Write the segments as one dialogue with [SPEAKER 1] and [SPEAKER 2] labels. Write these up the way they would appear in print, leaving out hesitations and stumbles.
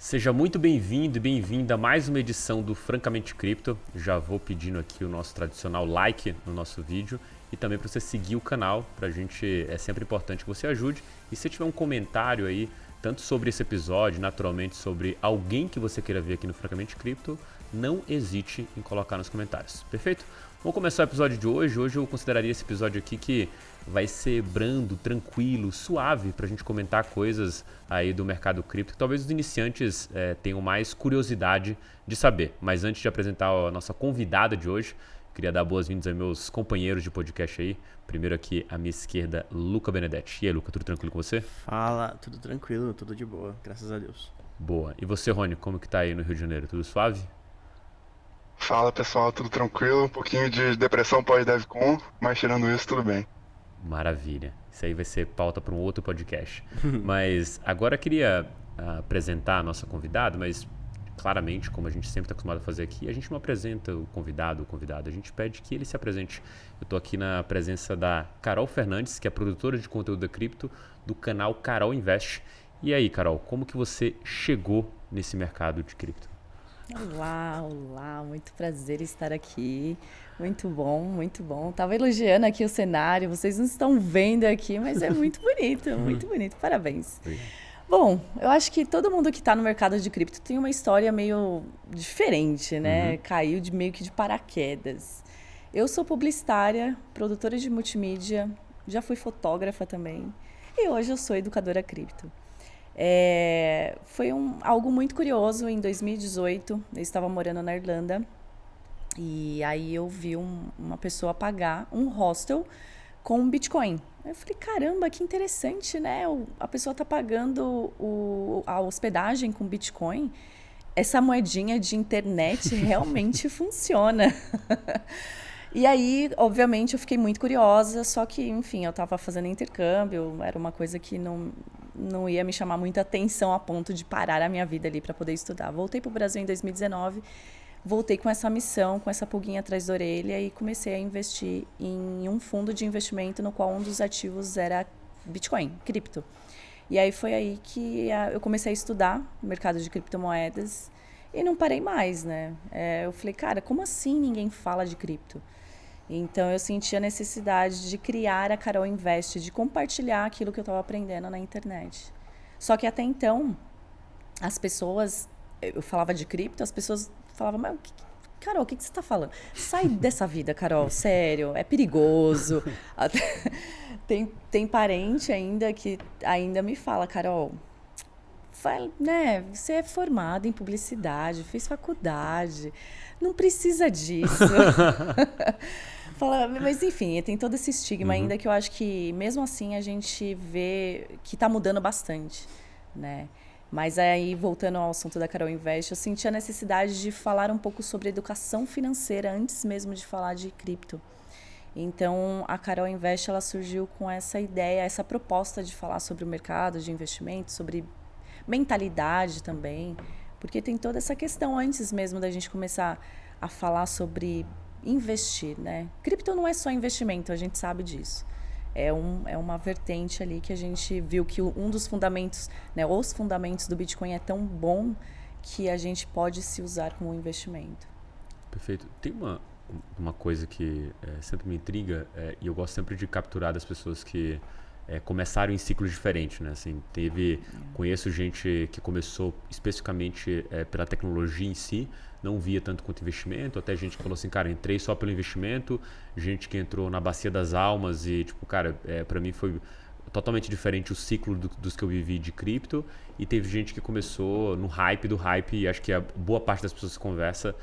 [SPEAKER 1] Seja muito bem-vindo e bem-vinda a mais uma edição do Francamente Cripto. Já vou pedindo aqui o nosso tradicional like no nosso vídeo e também para você seguir o canal. Para a gente é sempre importante que você ajude. E se tiver um comentário aí, tanto sobre esse episódio, naturalmente sobre alguém que você queira ver aqui no Francamente Cripto, não hesite em colocar nos comentários. Perfeito? Vamos começar o episódio de hoje. Hoje eu consideraria esse episódio aqui que vai ser brando, tranquilo, suave para a gente comentar coisas aí do mercado cripto que talvez os iniciantes tenham mais curiosidade de saber. Mas antes de apresentar a nossa convidada de hoje, queria dar boas-vindas aos meus companheiros de podcast aí. Primeiro aqui à minha esquerda, Luca Benedetti. E aí, Luca, tudo tranquilo com você?
[SPEAKER 2] Fala, tudo tranquilo, tudo de boa, graças a Deus.
[SPEAKER 1] Boa. E você, Rony, como que tá aí no Rio de Janeiro? Tudo suave?
[SPEAKER 3] Fala pessoal, tudo tranquilo? Um pouquinho de depressão pós-DevCon, mas tirando isso, tudo bem.
[SPEAKER 1] Maravilha. Isso aí vai ser pauta para um outro podcast. Mas agora eu queria apresentar a nossa convidada, mas claramente, como a gente sempre está acostumado a fazer aqui, a gente não apresenta o convidado, a gente pede que ele se apresente. Eu estou aqui na presença da Carol Fernandes, que é produtora de conteúdo da cripto do canal Carol Invest. E aí, Carol, como que você chegou nesse mercado de cripto?
[SPEAKER 4] Olá, muito prazer estar aqui. Muito bom, muito bom. Tava elogiando aqui o cenário, vocês não estão vendo aqui, mas é muito bonito. Parabéns. Bom, eu acho que todo mundo que está no mercado de cripto tem uma história meio diferente, né? Caiu meio que de paraquedas. Eu sou publicitária, produtora de multimídia, já fui fotógrafa também e hoje eu sou educadora cripto. Foi algo muito curioso. Em 2018, eu estava morando na Irlanda e aí eu vi uma pessoa pagar um hostel com Bitcoin. Eu falei, caramba, que interessante, né? A pessoa está pagando a hospedagem com Bitcoin. Essa moedinha de internet realmente funciona. E aí, obviamente, eu fiquei muito curiosa, só que, enfim, eu estava fazendo intercâmbio, era uma coisa que não ia me chamar muita atenção a ponto de parar a minha vida ali para poder estudar. Voltei para o Brasil em 2019, voltei com essa missão, com essa pulguinha atrás da orelha e comecei a investir em um fundo de investimento no qual um dos ativos era Bitcoin, cripto. E aí foi aí que eu comecei a estudar o mercado de criptomoedas e não parei mais, né? Eu falei, cara, como assim ninguém fala de cripto? Então, eu senti a necessidade de criar a Carol Invest, de compartilhar aquilo que eu estava aprendendo na internet. Só que até então, as pessoas... Eu falava de cripto, as pessoas falavam, mas Carol, o que você está falando? Sai dessa vida, Carol, sério, é perigoso. Tem parente ainda que ainda me fala, Carol, né, você é formada em publicidade, fez faculdade, não precisa disso. Mas enfim, tem todo esse estigma ainda que eu acho que mesmo assim a gente vê que está mudando bastante, né? Mas aí, voltando ao assunto da Carol Invest, eu senti a necessidade de falar um pouco sobre educação financeira antes mesmo de falar de cripto. Então, a Carol Invest, ela surgiu com essa ideia, essa proposta de falar sobre o mercado de investimento, sobre mentalidade também, porque tem toda essa questão antes mesmo da gente começar a falar sobre investir, né? Cripto não é só investimento, a gente sabe disso. É uma vertente ali que a gente viu que um dos fundamentos, né, os fundamentos do Bitcoin é tão bom que a gente pode se usar como investimento.
[SPEAKER 1] Perfeito. Tem uma coisa que sempre me intriga e eu gosto sempre de capturar das pessoas que começaram em ciclos diferentes, né? Assim, conheço gente que começou especificamente pela tecnologia em si, não via tanto quanto investimento, até gente que falou assim, cara, entrei só pelo investimento, gente que entrou na bacia das almas e, tipo, cara, pra mim foi totalmente diferente o ciclo dos que eu vivi de cripto, e teve gente que começou no hype do hype, e acho que a boa parte das pessoas que conversa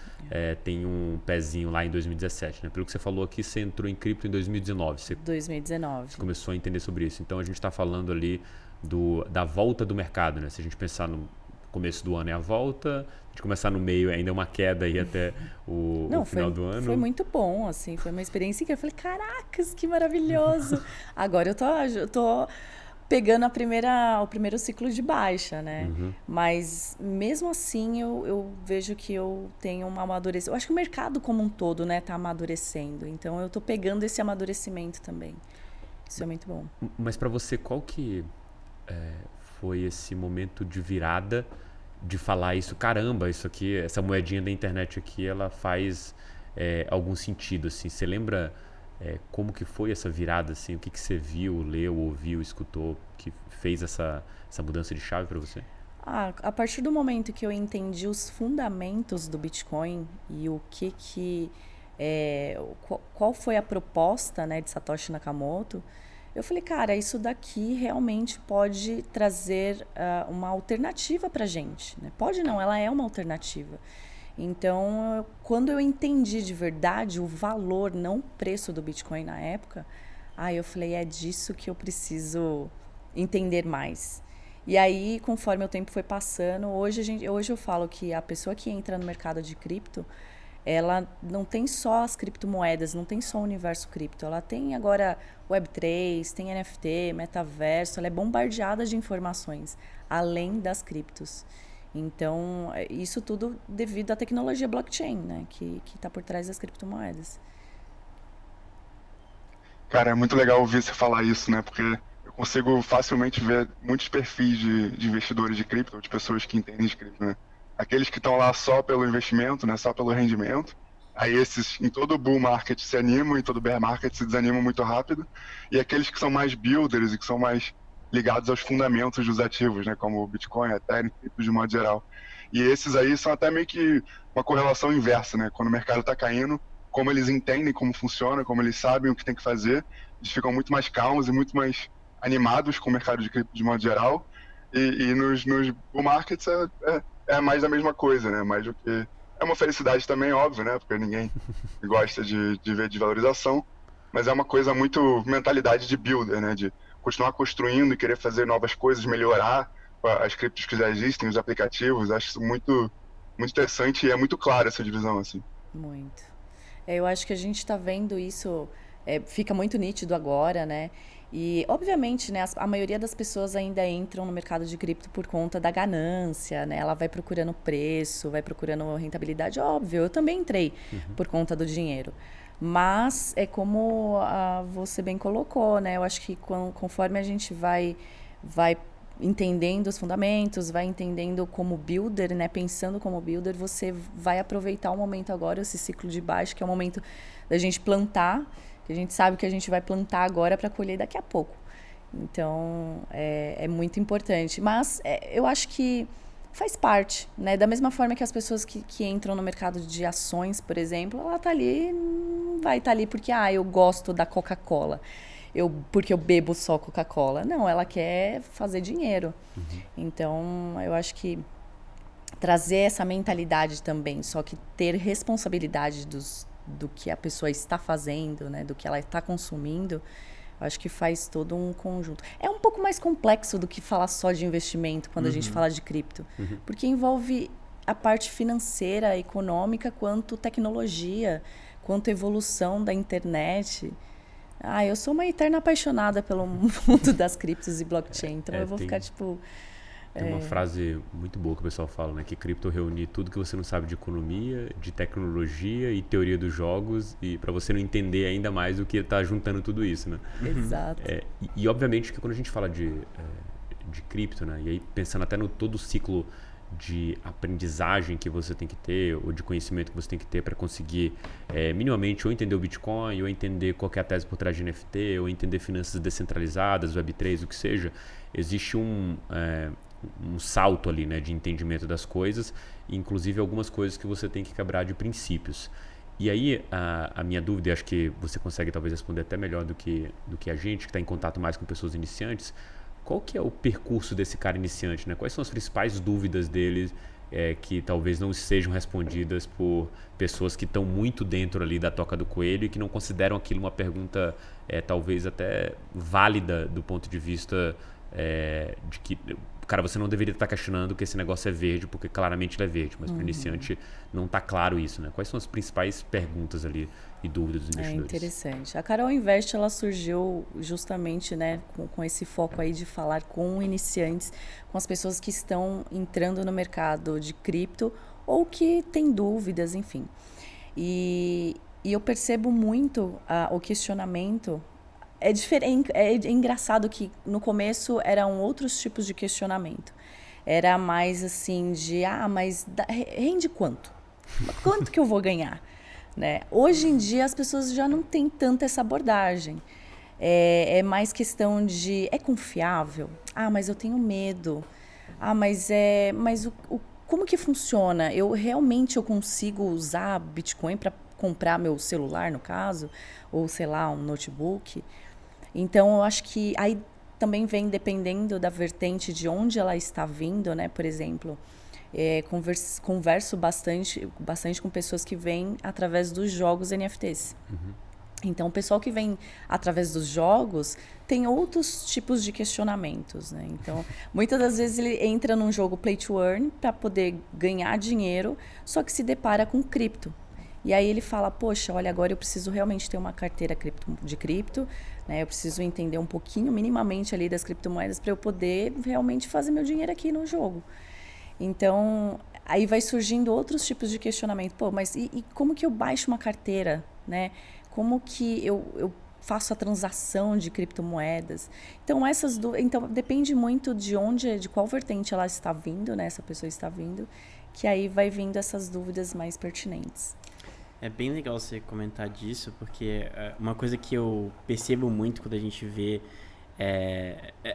[SPEAKER 1] tem um pezinho lá em 2017, né? Pelo que você falou aqui, você entrou em cripto em 2019.
[SPEAKER 4] 2019.
[SPEAKER 1] Você começou a entender sobre isso. Então a gente está falando ali da volta do mercado, né? Se a gente pensar no começo do ano é a volta, a gente começar no meio ainda é uma queda aí até o final do ano.
[SPEAKER 4] Foi muito bom, assim, foi uma experiência que eu falei, caracas, que maravilhoso. Agora eu tô pegando o primeiro ciclo de baixa, né? Mas mesmo assim eu vejo que eu tenho uma amadurecimento. Eu acho que o mercado como um todo, né, tá amadurecendo. Então eu tô pegando esse amadurecimento também. Isso é muito bom.
[SPEAKER 1] Mas para você, qual que foi esse momento de virada de falar isso, caramba, isso aqui, essa moedinha da internet aqui, ela faz algum sentido, assim. Você lembra como que foi essa virada, assim? O que você viu, leu, ouviu, escutou, que fez essa mudança de chave para você?
[SPEAKER 4] A partir do momento que eu entendi os fundamentos do Bitcoin e qual foi a proposta, né, de Satoshi Nakamoto, eu falei, cara, isso daqui realmente pode trazer uma alternativa para a gente, né? Pode não, ela é uma alternativa. Então, quando eu entendi de verdade o valor, não o preço do Bitcoin na época, eu falei, é disso que eu preciso entender mais. E aí, conforme o tempo foi passando, hoje eu falo que a pessoa que entra no mercado de cripto, ela não tem só as criptomoedas, não tem só o universo cripto. Ela tem agora Web3, tem NFT, metaverso, ela é bombardeada de informações, além das criptos. Então, isso tudo devido à tecnologia blockchain, né, que está por trás das criptomoedas.
[SPEAKER 3] Cara, é muito legal ouvir você falar isso, né? Porque eu consigo facilmente ver muitos perfis de investidores de cripto, de pessoas que entendem de cripto, né? Aqueles que estão lá só pelo investimento, né? Só pelo rendimento. Aí esses, em todo bull market se animam, em todo bear market se desanimam muito rápido. E aqueles que são mais builders e que são mais ligados aos fundamentos dos ativos, né? Como o Bitcoin, Ethereum, cripto de modo geral. E esses aí são até meio que uma correlação inversa, né? Quando o mercado está caindo, como eles entendem como funciona, como eles sabem o que tem que fazer, eles ficam muito mais calmos e muito mais animados com o mercado de cripto de modo geral. E nos bull markets é mais da mesma coisa, né? Mais do que... É uma felicidade também, óbvio, né? Porque ninguém gosta de ver desvalorização, mas é uma coisa muito mentalidade de builder, né? De continuar construindo e querer fazer novas coisas, melhorar as criptos que já existem, os aplicativos. Acho isso muito, muito interessante e é muito clara essa divisão, assim.
[SPEAKER 4] Muito. Eu acho que a gente está vendo isso, fica muito nítido agora, né? E, obviamente, né, a maioria das pessoas ainda entram no mercado de cripto por conta da ganância, né? Ela vai procurando preço, vai procurando rentabilidade. Óbvio, eu também entrei por conta do dinheiro. Mas é como você bem colocou, né? Eu acho que conforme a gente vai entendendo os fundamentos, vai entendendo como builder, né? Pensando como builder, você vai aproveitar o momento agora, esse ciclo de baixo, que é o momento da gente plantar, que a gente sabe que a gente vai plantar agora para colher daqui a pouco. Então, é muito importante. Mas eu acho que faz parte, né? Da mesma forma que as pessoas que entram no mercado de ações, por exemplo, ela tá ali, não vai estar ali porque, eu gosto da Coca-Cola. Porque eu bebo só Coca-Cola. Não, ela quer fazer dinheiro. Então, eu acho que trazer essa mentalidade também, só que ter responsabilidade do que a pessoa está fazendo, né, do que ela está consumindo, eu acho que faz todo um conjunto. É um pouco mais complexo do que falar só de investimento quando a gente fala de cripto, porque envolve a parte financeira, econômica, quanto tecnologia, quanto evolução da internet. Eu sou uma eterna apaixonada pelo mundo das criptos e blockchain, então eu vou ficar tipo...
[SPEAKER 1] Tem uma frase muito boa que o pessoal fala, né? Que cripto reúne tudo que você não sabe de economia, de tecnologia e teoria dos jogos, e para você não entender ainda mais o que está juntando tudo isso, né?
[SPEAKER 4] Exato.
[SPEAKER 1] E obviamente que quando a gente fala de cripto, né? E aí pensando até no todo o ciclo de aprendizagem que você tem que ter, ou de conhecimento que você tem que ter para conseguir minimamente ou entender o Bitcoin, ou entender qual que é a tese por trás de NFT, ou entender finanças descentralizadas, Web3, o que seja, existe um salto ali, né, de entendimento das coisas, inclusive algumas coisas que você tem que quebrar de princípios. E aí a minha dúvida, e acho que você consegue talvez responder até melhor do que a gente, que está em contato mais com pessoas iniciantes, qual que é o percurso desse cara iniciante, né? Quais são as principais dúvidas dele que talvez não sejam respondidas por pessoas que estão muito dentro ali da toca do coelho e que não consideram aquilo uma pergunta talvez até válida do ponto de vista de que, cara, você não deveria estar questionando que esse negócio é verde, porque claramente ele é verde, mas para o iniciante não está claro isso, né? Quais são as principais perguntas ali e dúvidas dos investidores?
[SPEAKER 4] É interessante. A Carol Invest, ela surgiu justamente, né, com esse foco aí de falar com iniciantes, com as pessoas que estão entrando no mercado de cripto ou que têm dúvidas, enfim. E eu percebo muito o questionamento. É engraçado que no começo eram outros tipos de questionamento. era mais assim de, mas rende quanto? Quanto que eu vou ganhar? Né? Hoje em dia as pessoas já não têm tanta essa abordagem. É mais questão de, é confiável? Mas eu tenho medo. Mas como que funciona? Eu consigo usar Bitcoin para comprar meu celular, no caso? Ou, sei lá, um notebook? Então, eu acho que aí também vem, dependendo da vertente de onde ela está vindo, né? Por exemplo, converso bastante com pessoas que vêm através dos jogos NFTs. Então, o pessoal que vem através dos jogos tem outros tipos de questionamentos, né? Então, muitas das vezes ele entra num jogo play to earn para poder ganhar dinheiro, só que se depara com cripto. E aí ele fala, poxa, olha, agora eu preciso realmente ter uma carteira de cripto, né? Eu preciso entender um pouquinho, minimamente ali das criptomoedas para eu poder realmente fazer meu dinheiro aqui no jogo. Então, aí vai surgindo outros tipos de questionamento. Mas e como que eu baixo uma carteira, né? Como que eu faço a transação de criptomoedas? Então, então depende muito de qual vertente ela está vindo, né? Essa pessoa está vindo, que aí vai vindo essas dúvidas mais pertinentes.
[SPEAKER 2] É bem legal você comentar disso, porque uma coisa que eu percebo muito quando a gente vê...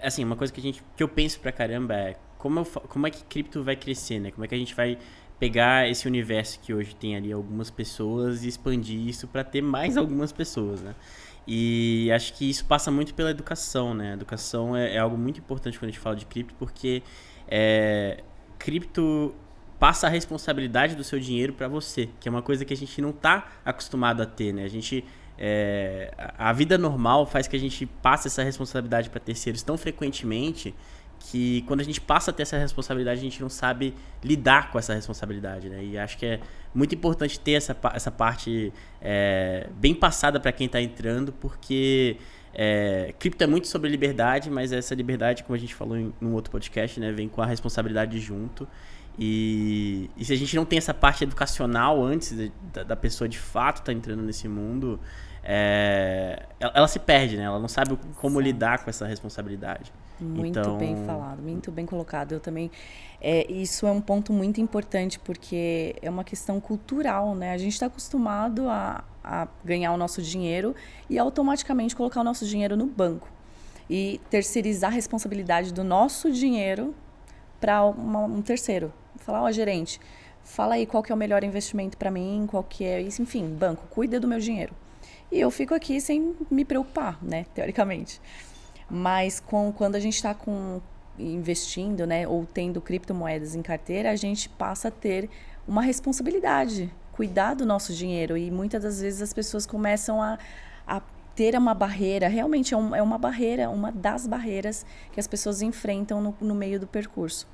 [SPEAKER 2] assim, uma coisa que eu penso pra caramba é como é que cripto vai crescer, né? Como é que a gente vai pegar esse universo que hoje tem ali algumas pessoas e expandir isso para ter mais algumas pessoas, né? E acho que isso passa muito pela educação, né? A educação é algo muito importante quando a gente fala de cripto, porque cripto passa a responsabilidade do seu dinheiro para você, que é uma coisa que a gente não está acostumado a ter, né? A vida normal faz que a gente passe essa responsabilidade para terceiros tão frequentemente que quando a gente passa a ter essa responsabilidade, a gente não sabe lidar com essa responsabilidade, né? E acho que é muito importante ter essa parte bem passada para quem está entrando, porque cripto é muito sobre liberdade, mas essa liberdade, como a gente falou em um outro podcast, né, vem com a responsabilidade junto. E se a gente não tem essa parte educacional antes da pessoa de fato estar entrando nesse mundo, ela se perde, né? Ela não sabe como lidar com essa responsabilidade.
[SPEAKER 4] Muito bem falado, muito bem colocado. Eu também, isso é um ponto muito importante, porque é uma questão cultural, né? A gente está acostumado a ganhar o nosso dinheiro e automaticamente colocar o nosso dinheiro no banco e terceirizar a responsabilidade do nosso dinheiro para um terceiro. Falar, gerente, fala aí qual que é o melhor investimento para mim, qual que é isso, enfim, banco, cuida do meu dinheiro. E eu fico aqui sem me preocupar, né, teoricamente. Mas quando a gente está investindo, né, ou tendo criptomoedas em carteira, a gente passa a ter uma responsabilidade, cuidar do nosso dinheiro. E muitas das vezes as pessoas começam a ter uma barreira, realmente é uma barreira, uma das barreiras que as pessoas enfrentam no meio do percurso.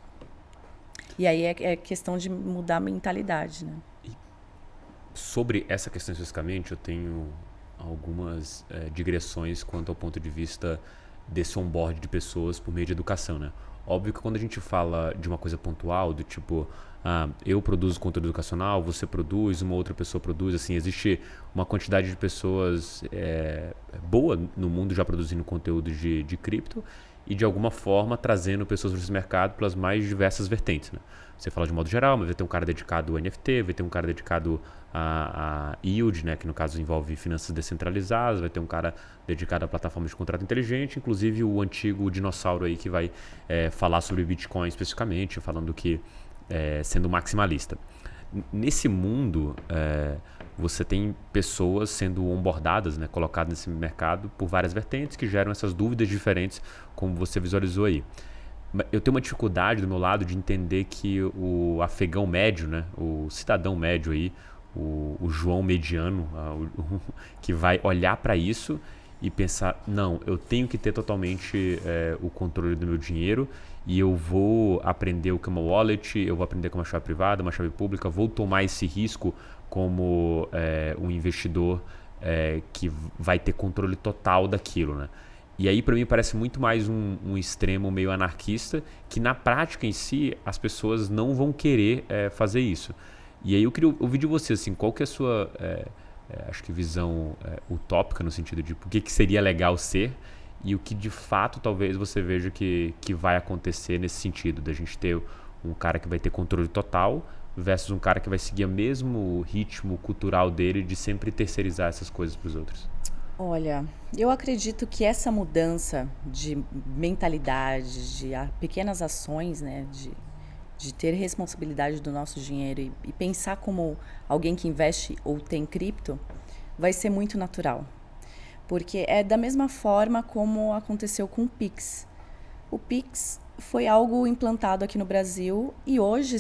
[SPEAKER 4] E aí é questão de mudar a mentalidade, né?
[SPEAKER 1] E sobre essa questão especificamente, eu tenho algumas digressões quanto ao ponto de vista desse onboard de pessoas por meio de educação, né? Óbvio que quando a gente fala de uma coisa pontual, do tipo, eu produzo conteúdo educacional, você produz, uma outra pessoa produz, assim, existe uma quantidade de pessoas boa no mundo já produzindo conteúdo de cripto e de alguma forma trazendo pessoas para esse mercado pelas mais diversas vertentes, né? Você fala de modo geral, mas vai ter um cara dedicado ao NFT, vai ter um cara dedicado a yield, né, que no caso envolve finanças descentralizadas, vai ter um cara dedicado a plataformas de contrato inteligente, inclusive o antigo dinossauro aí que vai falar sobre Bitcoin especificamente, falando que sendo maximalista. Nesse mundo, você tem pessoas sendo onboardadas, né, colocadas nesse mercado por várias vertentes que geram essas dúvidas diferentes, como você visualizou aí. Eu tenho uma dificuldade do meu lado de entender que o afegão médio, né, o cidadão médio aí, o João mediano, que vai olhar para isso e pensar, não, eu tenho que ter totalmente o controle do meu dinheiro e eu vou aprender o que é uma wallet, eu vou aprender como uma chave privada, uma chave pública, vou tomar esse risco como um investidor que vai ter controle total daquilo, né? E aí, para mim, parece muito mais um extremo meio anarquista, que na prática em si, as pessoas não vão querer fazer isso. E aí eu queria ouvir de você, assim, qual que é a sua, acho que visão utópica, no sentido de o que seria legal ser, e o que de fato talvez você veja que vai acontecer nesse sentido, da gente ter um cara que vai ter controle total versus um cara que vai seguir o mesmo ritmo cultural dele de sempre terceirizar essas coisas para os outros?
[SPEAKER 4] Olha, eu acredito que essa mudança de mentalidade, de pequenas ações, né, de ter responsabilidade do nosso dinheiro e pensar como alguém que investe ou tem cripto, vai ser muito natural. Porque é da mesma forma como aconteceu com o Pix. O Pix foi algo implantado aqui no Brasil e hoje,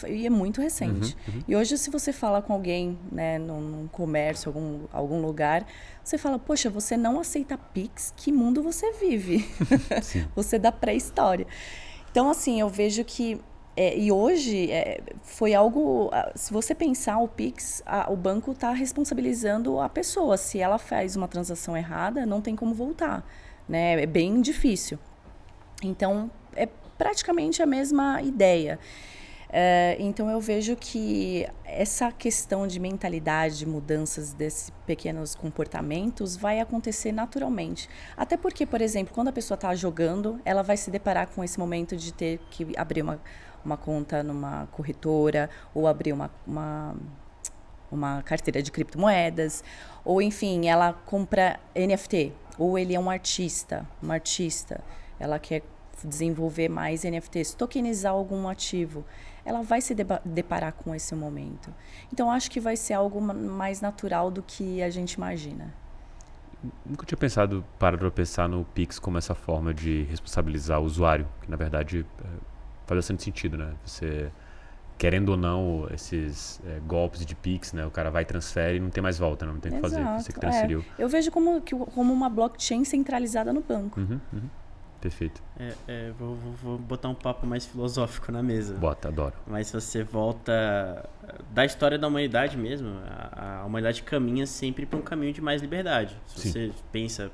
[SPEAKER 4] e é muito recente. E hoje, se você fala com alguém, né, num comércio, algum lugar, você fala, poxa, você não aceita Pix? Que mundo você vive? Você é da pré-história. Então, assim, eu vejo que e hoje foi algo... Se você pensar, o Pix, o banco está responsabilizando a pessoa. Se ela faz uma transação errada, não tem como voltar, né? É bem difícil. Então, é praticamente a mesma ideia. Então, eu vejo que essa questão de mentalidade, de mudanças desses pequenos comportamentos vai acontecer naturalmente. Até porque, por exemplo, quando a pessoa está jogando, ela vai se deparar com esse momento de ter que abrir uma conta numa corretora ou abrir uma carteira de criptomoedas, ou enfim, ela compra NFT, ou ele é uma artista, ela quer desenvolver mais NFTs, tokenizar algum ativo, ela vai se deparar com esse momento. Então, acho que vai ser algo mais natural do que a gente imagina.
[SPEAKER 1] Nunca tinha parado para pensar no Pix como essa forma de responsabilizar o usuário, que na verdade faz bastante sentido, né? Você, querendo ou não, esses golpes de Pix, né? O cara vai, transfere e não tem mais volta, não tem o que fazer, você que transferiu.
[SPEAKER 4] Eu vejo como uma blockchain centralizada no banco.
[SPEAKER 1] Perfeito.
[SPEAKER 2] Vou botar um papo mais filosófico na mesa.
[SPEAKER 1] Bota, adoro.
[SPEAKER 2] Mas se você volta da história da humanidade mesmo, a humanidade caminha sempre para um caminho de mais liberdade. Se você pensa,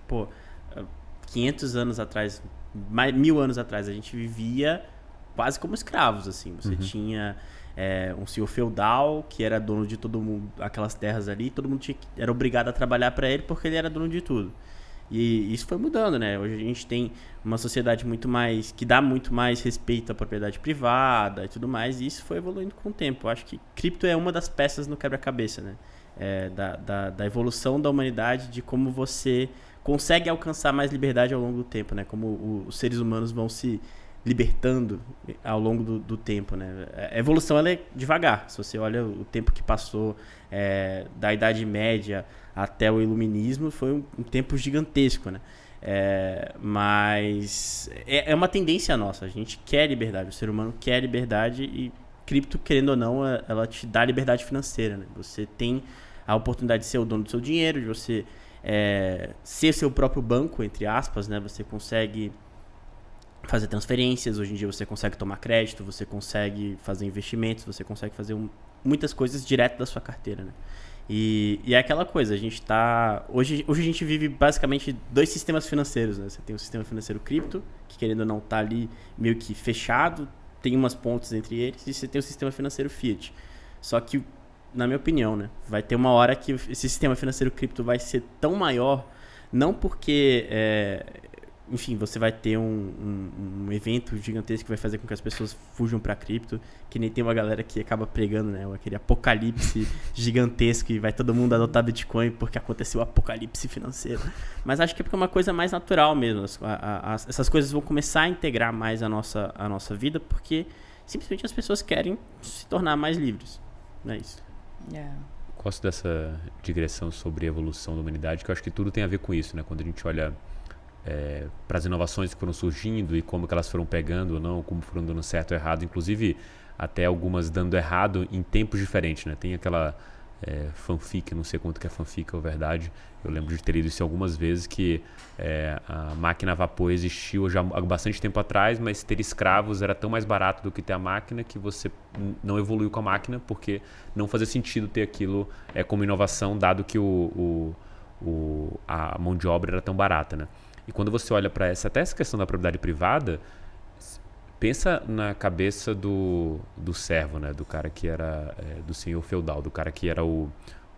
[SPEAKER 2] 500 anos atrás, 1000 anos atrás, a gente vivia quase como escravos, assim. Você tinha um senhor feudal que era dono de todo mundo, aquelas terras ali, todo mundo era obrigado a trabalhar para ele porque ele era dono de tudo. E isso foi mudando, né? Hoje a gente tem uma sociedade que dá muito mais respeito à propriedade privada e tudo mais, e isso foi evoluindo com o tempo. Eu acho que cripto é uma das peças no quebra-cabeça, né? Da evolução da humanidade, de como você consegue alcançar mais liberdade ao longo do tempo, né? Como os seres humanos vão se libertando ao longo do tempo, né? A evolução, ela é devagar. Se você olha o tempo que passou da Idade Média até o Iluminismo, foi um tempo gigantesco, né? Mas é uma tendência nossa. A gente quer liberdade, o ser humano quer liberdade, e cripto, querendo ou não, ela te dá liberdade financeira, né? Você tem a oportunidade de ser o dono do seu dinheiro, de você ser seu próprio banco, entre aspas, né? Você consegue fazer transferências, hoje em dia você consegue tomar crédito, você consegue fazer investimentos, você consegue fazer muitas coisas direto da sua carteira, né? E é aquela coisa, a gente hoje a gente vive basicamente 2 sistemas financeiros, né? Você tem o sistema financeiro cripto, que querendo ou não tá ali meio que fechado, tem umas pontes entre eles, e você tem o sistema financeiro fiat. Só que, na minha opinião, né, vai ter uma hora que esse sistema financeiro cripto vai ser tão maior, não porque enfim, você vai ter um evento gigantesco que vai fazer com que as pessoas fujam para cripto, que nem tem uma galera que acaba pregando, né, aquele apocalipse gigantesco e vai todo mundo adotar Bitcoin porque aconteceu o apocalipse financeiro. Mas acho que é porque é uma coisa mais natural mesmo. Essas coisas vão começar a integrar mais a nossa vida, porque simplesmente as pessoas querem se tornar mais livres. Não é isso.
[SPEAKER 1] Gosto dessa digressão sobre a evolução da humanidade, que eu acho que tudo tem a ver com isso, né? Quando a gente olha para as inovações que foram surgindo e como que elas foram pegando ou não, como foram dando certo ou errado, inclusive até algumas dando errado em tempos diferentes, né? Tem aquela fanfic, não sei quanto que é fanfic ou verdade, eu lembro de ter lido isso algumas vezes, que a máquina a vapor existiu já há bastante tempo atrás, mas ter escravos era tão mais barato do que ter a máquina, que você não evoluiu com a máquina porque não fazia sentido ter aquilo como inovação, dado que a mão de obra era tão barata, né? E quando você olha para até essa questão da propriedade privada, pensa na cabeça do servo, né? Do cara que era do senhor feudal, do cara que era o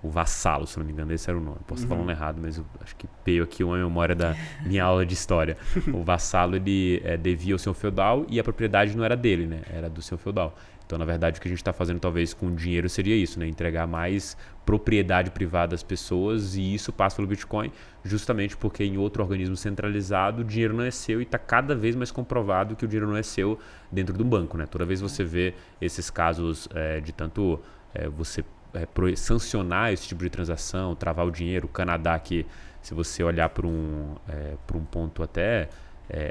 [SPEAKER 1] o Vassalo, se não me engano, esse era o nome. Posso estar falando errado, mas eu acho que veio aqui uma memória da minha aula de história. O Vassalo, ele devia ao senhor feudal e a propriedade não era dele, né? Era do senhor feudal. Então, na verdade, o que a gente está fazendo talvez com o dinheiro seria isso, né? Entregar mais propriedade privada às pessoas, e isso passa pelo Bitcoin justamente porque em outro organismo centralizado o dinheiro não é seu, e está cada vez mais comprovado que o dinheiro não é seu dentro de um banco, né? Toda vez você vê esses casos de tanto você sancionar esse tipo de transação, travar o dinheiro. O Canadá, que se você olhar por um ponto até,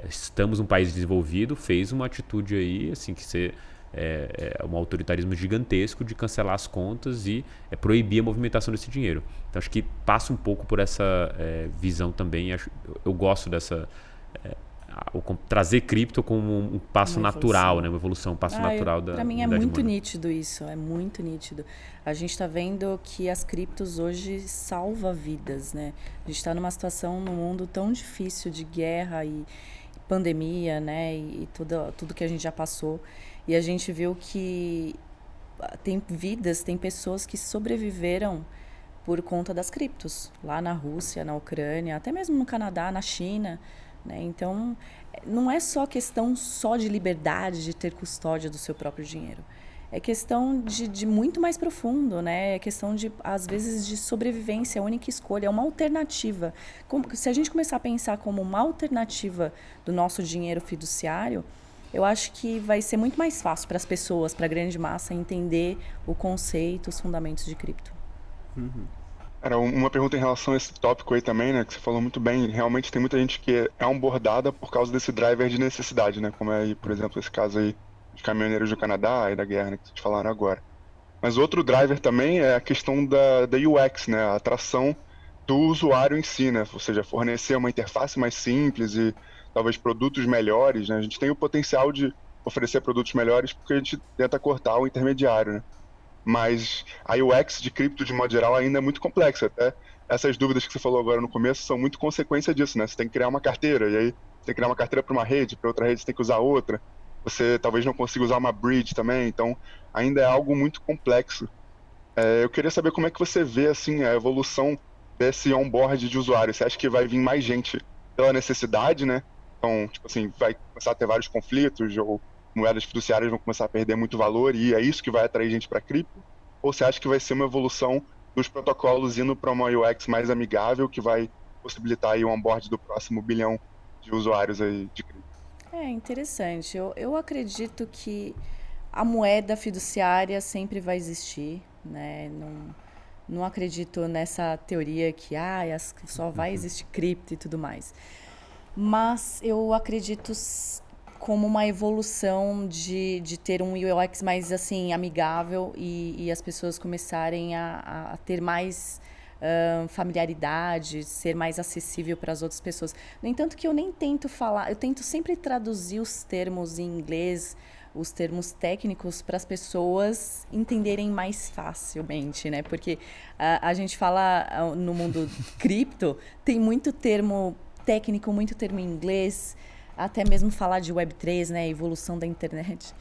[SPEAKER 1] estamos um país desenvolvido, fez uma atitude aí, assim, que você... um autoritarismo gigantesco de cancelar as contas e proibir a movimentação desse dinheiro. Então acho que passa um pouco por essa visão também. Eu gosto dessa... trazer cripto como um passo natural, né? Uma evolução, um passo natural da...
[SPEAKER 4] Para mim é muito nítido isso, é muito nítido. A gente está vendo que as criptos hoje salvam vidas, né? A gente está numa situação no mundo tão difícil de guerra e pandemia, né? E tudo que a gente já passou. E a gente viu que tem vidas, tem pessoas que sobreviveram por conta das criptos. Lá na Rússia, na Ucrânia, até mesmo no Canadá, na China, né? Então, não é só questão só de liberdade, de ter custódia do seu próprio dinheiro. É questão de muito mais profundo, né? É questão de, às vezes, de sobrevivência, a única escolha, é uma alternativa. Se a gente começar a pensar como uma alternativa do nosso dinheiro fiduciário, eu acho que vai ser muito mais fácil para as pessoas, para a grande massa, entender o conceito, os fundamentos de cripto.
[SPEAKER 3] Era uma pergunta em relação a esse tópico aí também, né, que você falou muito bem. Realmente tem muita gente que é onboardada por causa desse driver de necessidade, né, como é aí, por exemplo, esse caso aí de caminhoneiros do Canadá e da guerra, né, que vocês falaram agora. Mas outro driver também é a questão da UX, né, a atração do usuário em si, né, ou seja, fornecer uma interface mais simples e talvez produtos melhores, né. A gente tem o potencial de oferecer produtos melhores porque a gente tenta cortar o intermediário, né. Mas a UX de cripto, de modo geral, ainda é muito complexa. Até essas dúvidas que você falou agora no começo são muito consequência disso, né? Você tem que criar uma carteira, e aí você tem que criar uma carteira para uma rede, para outra rede você tem que usar outra. Você talvez não consiga usar uma bridge também, então ainda é algo muito complexo. Eu queria saber como é que você vê assim, a evolução desse onboard de usuário. Você acha que vai vir mais gente pela necessidade, né? Então, tipo assim, vai começar a ter vários conflitos, ou moedas fiduciárias vão começar a perder muito valor, e é isso que vai atrair gente para cripto? Ou você acha que vai ser uma evolução dos protocolos indo para uma UX mais amigável, que vai possibilitar aí o onboard do próximo bilhão de usuários aí de cripto?
[SPEAKER 4] É interessante. Eu acredito que a moeda fiduciária sempre vai existir, né? Não acredito nessa teoria que só vai existir cripto e tudo mais. Mas eu acredito como uma evolução de ter um UX mais assim amigável e as pessoas começarem a ter mais familiaridade, ser mais acessível para as outras pessoas. No entanto, que eu nem tento falar, eu tento sempre traduzir os termos em inglês, os termos técnicos, para as pessoas entenderem mais facilmente, né? Porque a gente fala no mundo cripto, tem muito termo técnico, muito termo em inglês, até mesmo falar de Web3, né, evolução da internet.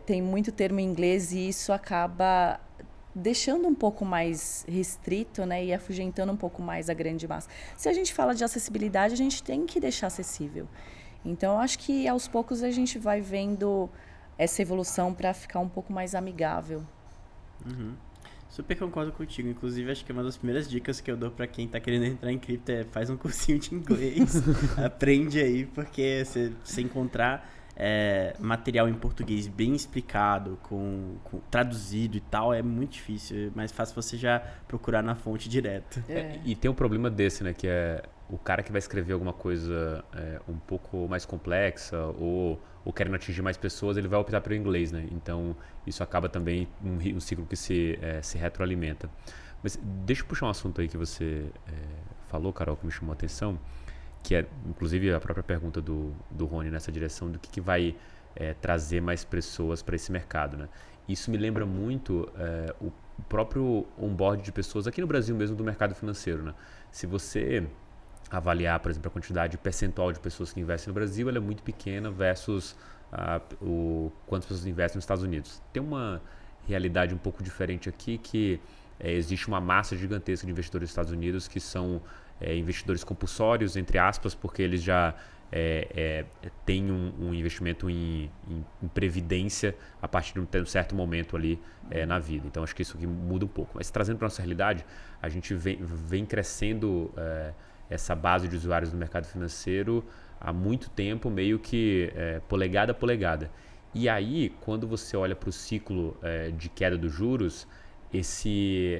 [SPEAKER 4] Tem muito termo em inglês e isso acaba deixando um pouco mais restrito, né, e afugentando um pouco mais a grande massa. Se a gente fala de acessibilidade, a gente tem que deixar acessível. Então, eu acho que aos poucos a gente vai vendo essa evolução para ficar um pouco mais amigável.
[SPEAKER 2] Super concordo contigo. Inclusive, acho que uma das primeiras dicas que eu dou pra quem tá querendo entrar em cripto é faz um cursinho de inglês. Aprende aí, porque você encontrar material em português bem explicado, com traduzido e tal, é muito difícil. É mais fácil você já procurar na fonte direto.
[SPEAKER 1] E tem um problema desse, né? Que é o cara que vai escrever alguma coisa um pouco mais complexa ou querendo atingir mais pessoas, ele vai optar pelo inglês, né? Então, isso acaba também um ciclo que se retroalimenta. Mas deixa eu puxar um assunto aí que você falou, Carol, que me chamou a atenção, que é, inclusive, a própria pergunta do Rony nessa direção, do que vai trazer mais pessoas para esse mercado, né? Isso me lembra muito o próprio onboard de pessoas aqui no Brasil mesmo do mercado financeiro, né? Se você avaliar, por exemplo, a quantidade percentual de pessoas que investem no Brasil, ela é muito pequena versus quantas pessoas investem nos Estados Unidos. Tem uma realidade um pouco diferente aqui que existe uma massa gigantesca de investidores dos Estados Unidos que são investidores compulsórios, entre aspas, porque eles já têm um investimento em previdência a partir de um certo momento ali na vida. Então acho que isso aqui muda um pouco. Mas trazendo para a nossa realidade, a gente vem crescendo essa base de usuários do mercado financeiro há muito tempo, meio que polegada a polegada. E aí, quando você olha para o ciclo de queda dos juros,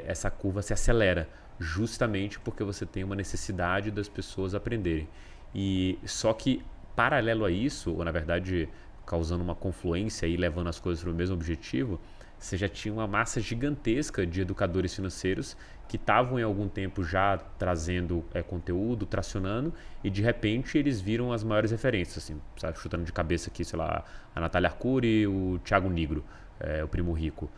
[SPEAKER 1] essa curva se acelera, justamente porque você tem uma necessidade das pessoas aprenderem. E só que, paralelo a isso, ou na verdade causando uma confluência e levando as coisas para o mesmo objetivo, você já tinha uma massa gigantesca de educadores financeiros que estavam em algum tempo já trazendo conteúdo, tracionando, e de repente eles viram as maiores referências, assim, sabe, chutando de cabeça aqui, sei lá, a Natália Arcuri, o Thiago Nigro, o Primo Rico.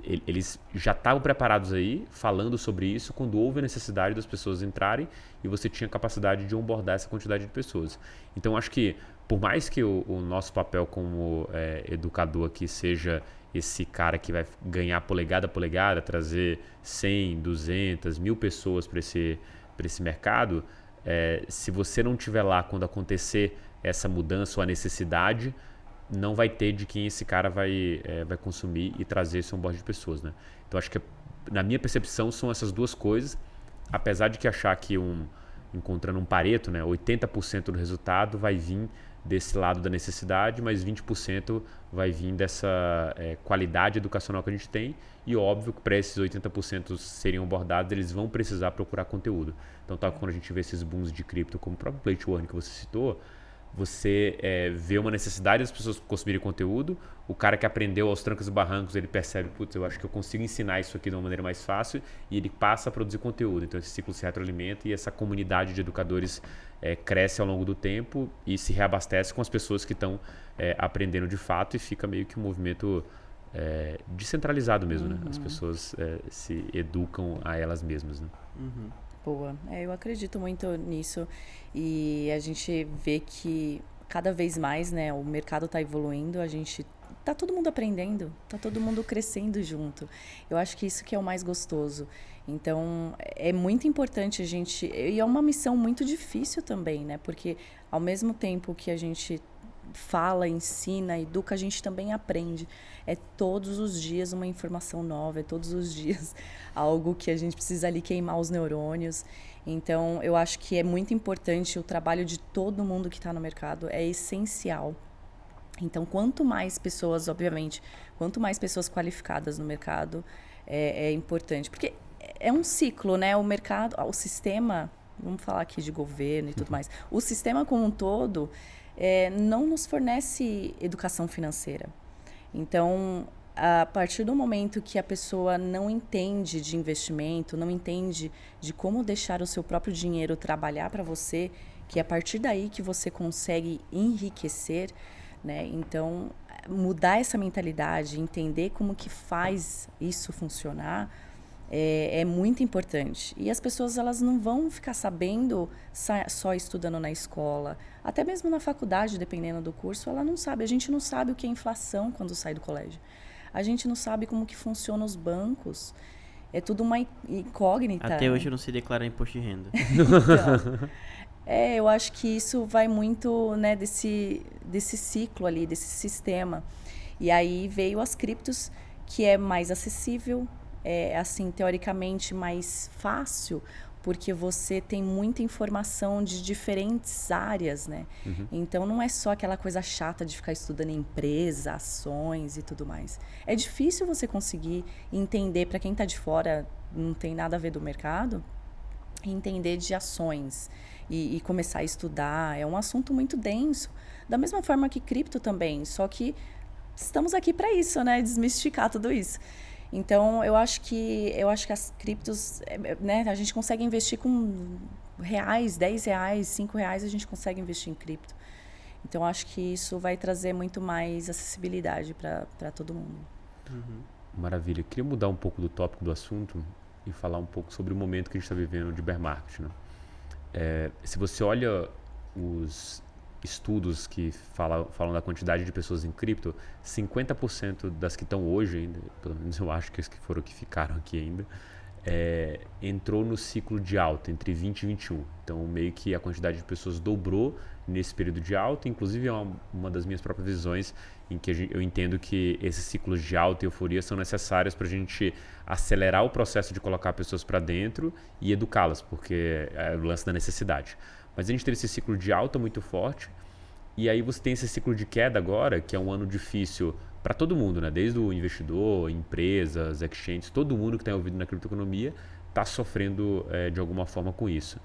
[SPEAKER 1] Eles já estavam preparados aí, falando sobre isso, quando houve a necessidade das pessoas entrarem e você tinha capacidade de onboardar essa quantidade de pessoas. Então, acho que, por mais que o nosso papel como educador aqui seja esse cara que vai ganhar polegada a polegada, trazer 100, 200, 1000 pessoas para esse mercado, se você não estiver lá quando acontecer essa mudança ou a necessidade, não vai ter de quem esse cara vai consumir e trazer esse onboard de pessoas, né? Então acho que, na minha percepção, são essas duas coisas, apesar de que achar que encontrando um Pareto, né, 80% do resultado vai vir desse lado da necessidade, mas 20% vai vir dessa qualidade educacional que a gente tem, e óbvio que para esses 80% serem abordados, eles vão precisar procurar conteúdo. Então, quando a gente vê esses booms de cripto, como o próprio Play to Earn que você citou, você vê uma necessidade das pessoas consumirem conteúdo, o cara que aprendeu aos trancos e barrancos, ele percebe, putz, eu acho que eu consigo ensinar isso aqui de uma maneira mais fácil, e ele passa a produzir conteúdo. Então esse ciclo se retroalimenta e essa comunidade de educadores cresce ao longo do tempo e se reabastece com as pessoas que estão aprendendo de fato, e fica meio que um movimento descentralizado mesmo, né? As pessoas se educam a elas mesmas, né?
[SPEAKER 2] Uhum.
[SPEAKER 4] Boa. Eu acredito muito nisso, e a gente vê que cada vez mais, né, o mercado está evoluindo, tá todo mundo aprendendo, tá todo mundo crescendo junto. Eu acho que isso que é o mais gostoso. Então, é muito importante e é uma missão muito difícil também, né, porque ao mesmo tempo que a gente fala, ensina, educa, a gente também aprende. É todos os dias uma informação nova, é todos os dias algo que a gente precisa ali queimar os neurônios. Então, eu acho que é muito importante o trabalho de todo mundo que está no mercado, é essencial. Então, quanto mais pessoas, obviamente, quanto mais pessoas qualificadas no mercado, é importante. Porque é um ciclo, né? O mercado, o sistema, vamos falar aqui de governo e tudo mais, o sistema como um todo não nos fornece educação financeira. Então, a partir do momento que a pessoa não entende de investimento, não entende de como deixar o seu próprio dinheiro trabalhar para você, que é a partir daí que você consegue enriquecer, né? Então, mudar essa mentalidade, entender como que faz isso funcionar, é muito importante. E as pessoas, elas não vão ficar sabendo só estudando na escola. Até mesmo na faculdade, dependendo do curso, ela não sabe. A gente não sabe o que é inflação quando sai do colégio. A gente não sabe como que funcionam os bancos. É tudo uma incógnita.
[SPEAKER 2] Até hoje eu não sei declarar imposto de renda.
[SPEAKER 4] Então, eu acho que isso vai muito, né, desse ciclo ali, desse sistema. E aí veio as criptos, que é mais acessível, assim, teoricamente mais fácil, porque você tem muita informação de diferentes áreas, né? Uhum. Então, não é só aquela coisa chata de ficar estudando empresa, ações e tudo mais. É difícil você conseguir entender, para quem está de fora, não tem nada a ver do mercado, entender de ações e começar a estudar. É um assunto muito denso. Da mesma forma que cripto também, só que estamos aqui para isso, né? Desmistificar tudo isso. Então, eu acho que as criptos, né, a gente consegue investir com reais, R$10, R$5, a gente consegue investir em cripto. Então, acho que isso vai trazer muito mais acessibilidade para todo mundo.
[SPEAKER 1] Uhum. Maravilha. Queria mudar um pouco do tópico do assunto e falar um pouco sobre o momento que a gente está vivendo de bear market, né? Se você olha os estudos que falam da quantidade de pessoas em cripto, 50% das que estão hoje ainda, pelo menos eu acho que as que foram que ficaram aqui ainda, entrou no ciclo de alta entre 20 e 21. Então, meio que a quantidade de pessoas dobrou nesse período de alta. Inclusive, é uma das minhas próprias visões em que eu entendo que esses ciclos de alta e euforia são necessários para a gente acelerar o processo de colocar pessoas para dentro e educá-las, porque é o lance da necessidade. Mas a gente teve esse ciclo de alta muito forte, e aí você tem esse ciclo de queda agora, que é um ano difícil para todo mundo, né? Desde o investidor, empresas, exchanges, todo mundo que está envolvido na criptoeconomia está sofrendo de alguma forma com isso.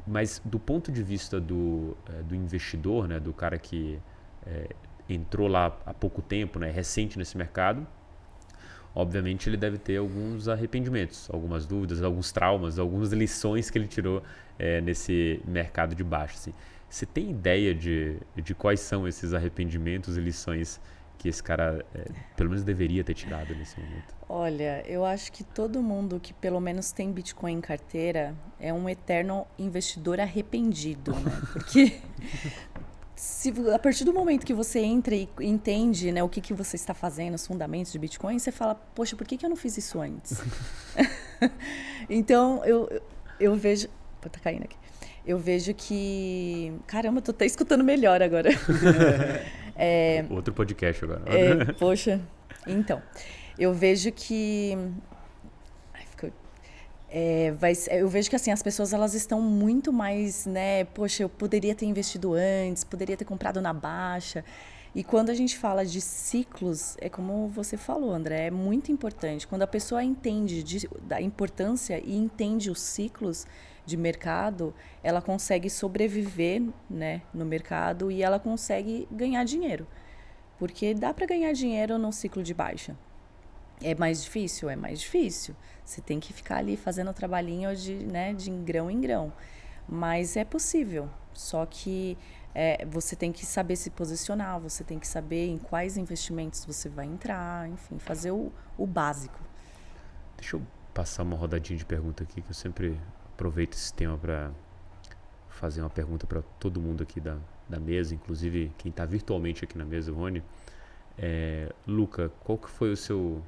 [SPEAKER 1] Mas do ponto de vista do investidor, né? Do cara que entrou lá há pouco tempo, né? Recente nesse mercado, obviamente ele deve ter alguns arrependimentos, algumas dúvidas, alguns traumas, algumas lições que ele tirou nesse mercado de baixo. Assim. Você tem ideia de quais são esses arrependimentos e lições que esse cara pelo menos deveria ter tirado nesse momento?
[SPEAKER 4] Olha, eu acho que todo mundo que pelo menos tem Bitcoin em carteira é um eterno investidor arrependido, né? Porque a partir do momento que você entra e entende, né, o que você está fazendo, os fundamentos de Bitcoin, você fala, poxa, por que eu não fiz isso antes? Então, eu vejo... Pô, tá caindo aqui. Eu vejo que... Caramba, eu tô até escutando melhor agora.
[SPEAKER 1] Outro podcast agora.
[SPEAKER 4] Poxa. Então, eu vejo que... eu vejo que assim, as pessoas elas estão muito mais, né? Poxa, eu poderia ter investido antes, poderia ter comprado na baixa. E quando a gente fala de ciclos, é como você falou, André, é muito importante. Quando a pessoa entende da importância e entende os ciclos de mercado, ela consegue sobreviver, né, no mercado e ela consegue ganhar dinheiro. Porque dá para ganhar dinheiro no ciclo de baixa. É mais difícil? É mais difícil. Você tem que ficar ali fazendo o trabalhinho de grão em grão. Mas é possível. Só que você tem que saber se posicionar, você tem que saber em quais investimentos você vai entrar, enfim, fazer o básico.
[SPEAKER 1] Deixa eu passar uma rodadinha de pergunta aqui, que eu sempre aproveito esse tema para fazer uma pergunta para todo mundo aqui da mesa, inclusive quem está virtualmente aqui na mesa, o Rony. Luca, qual que foi o seu...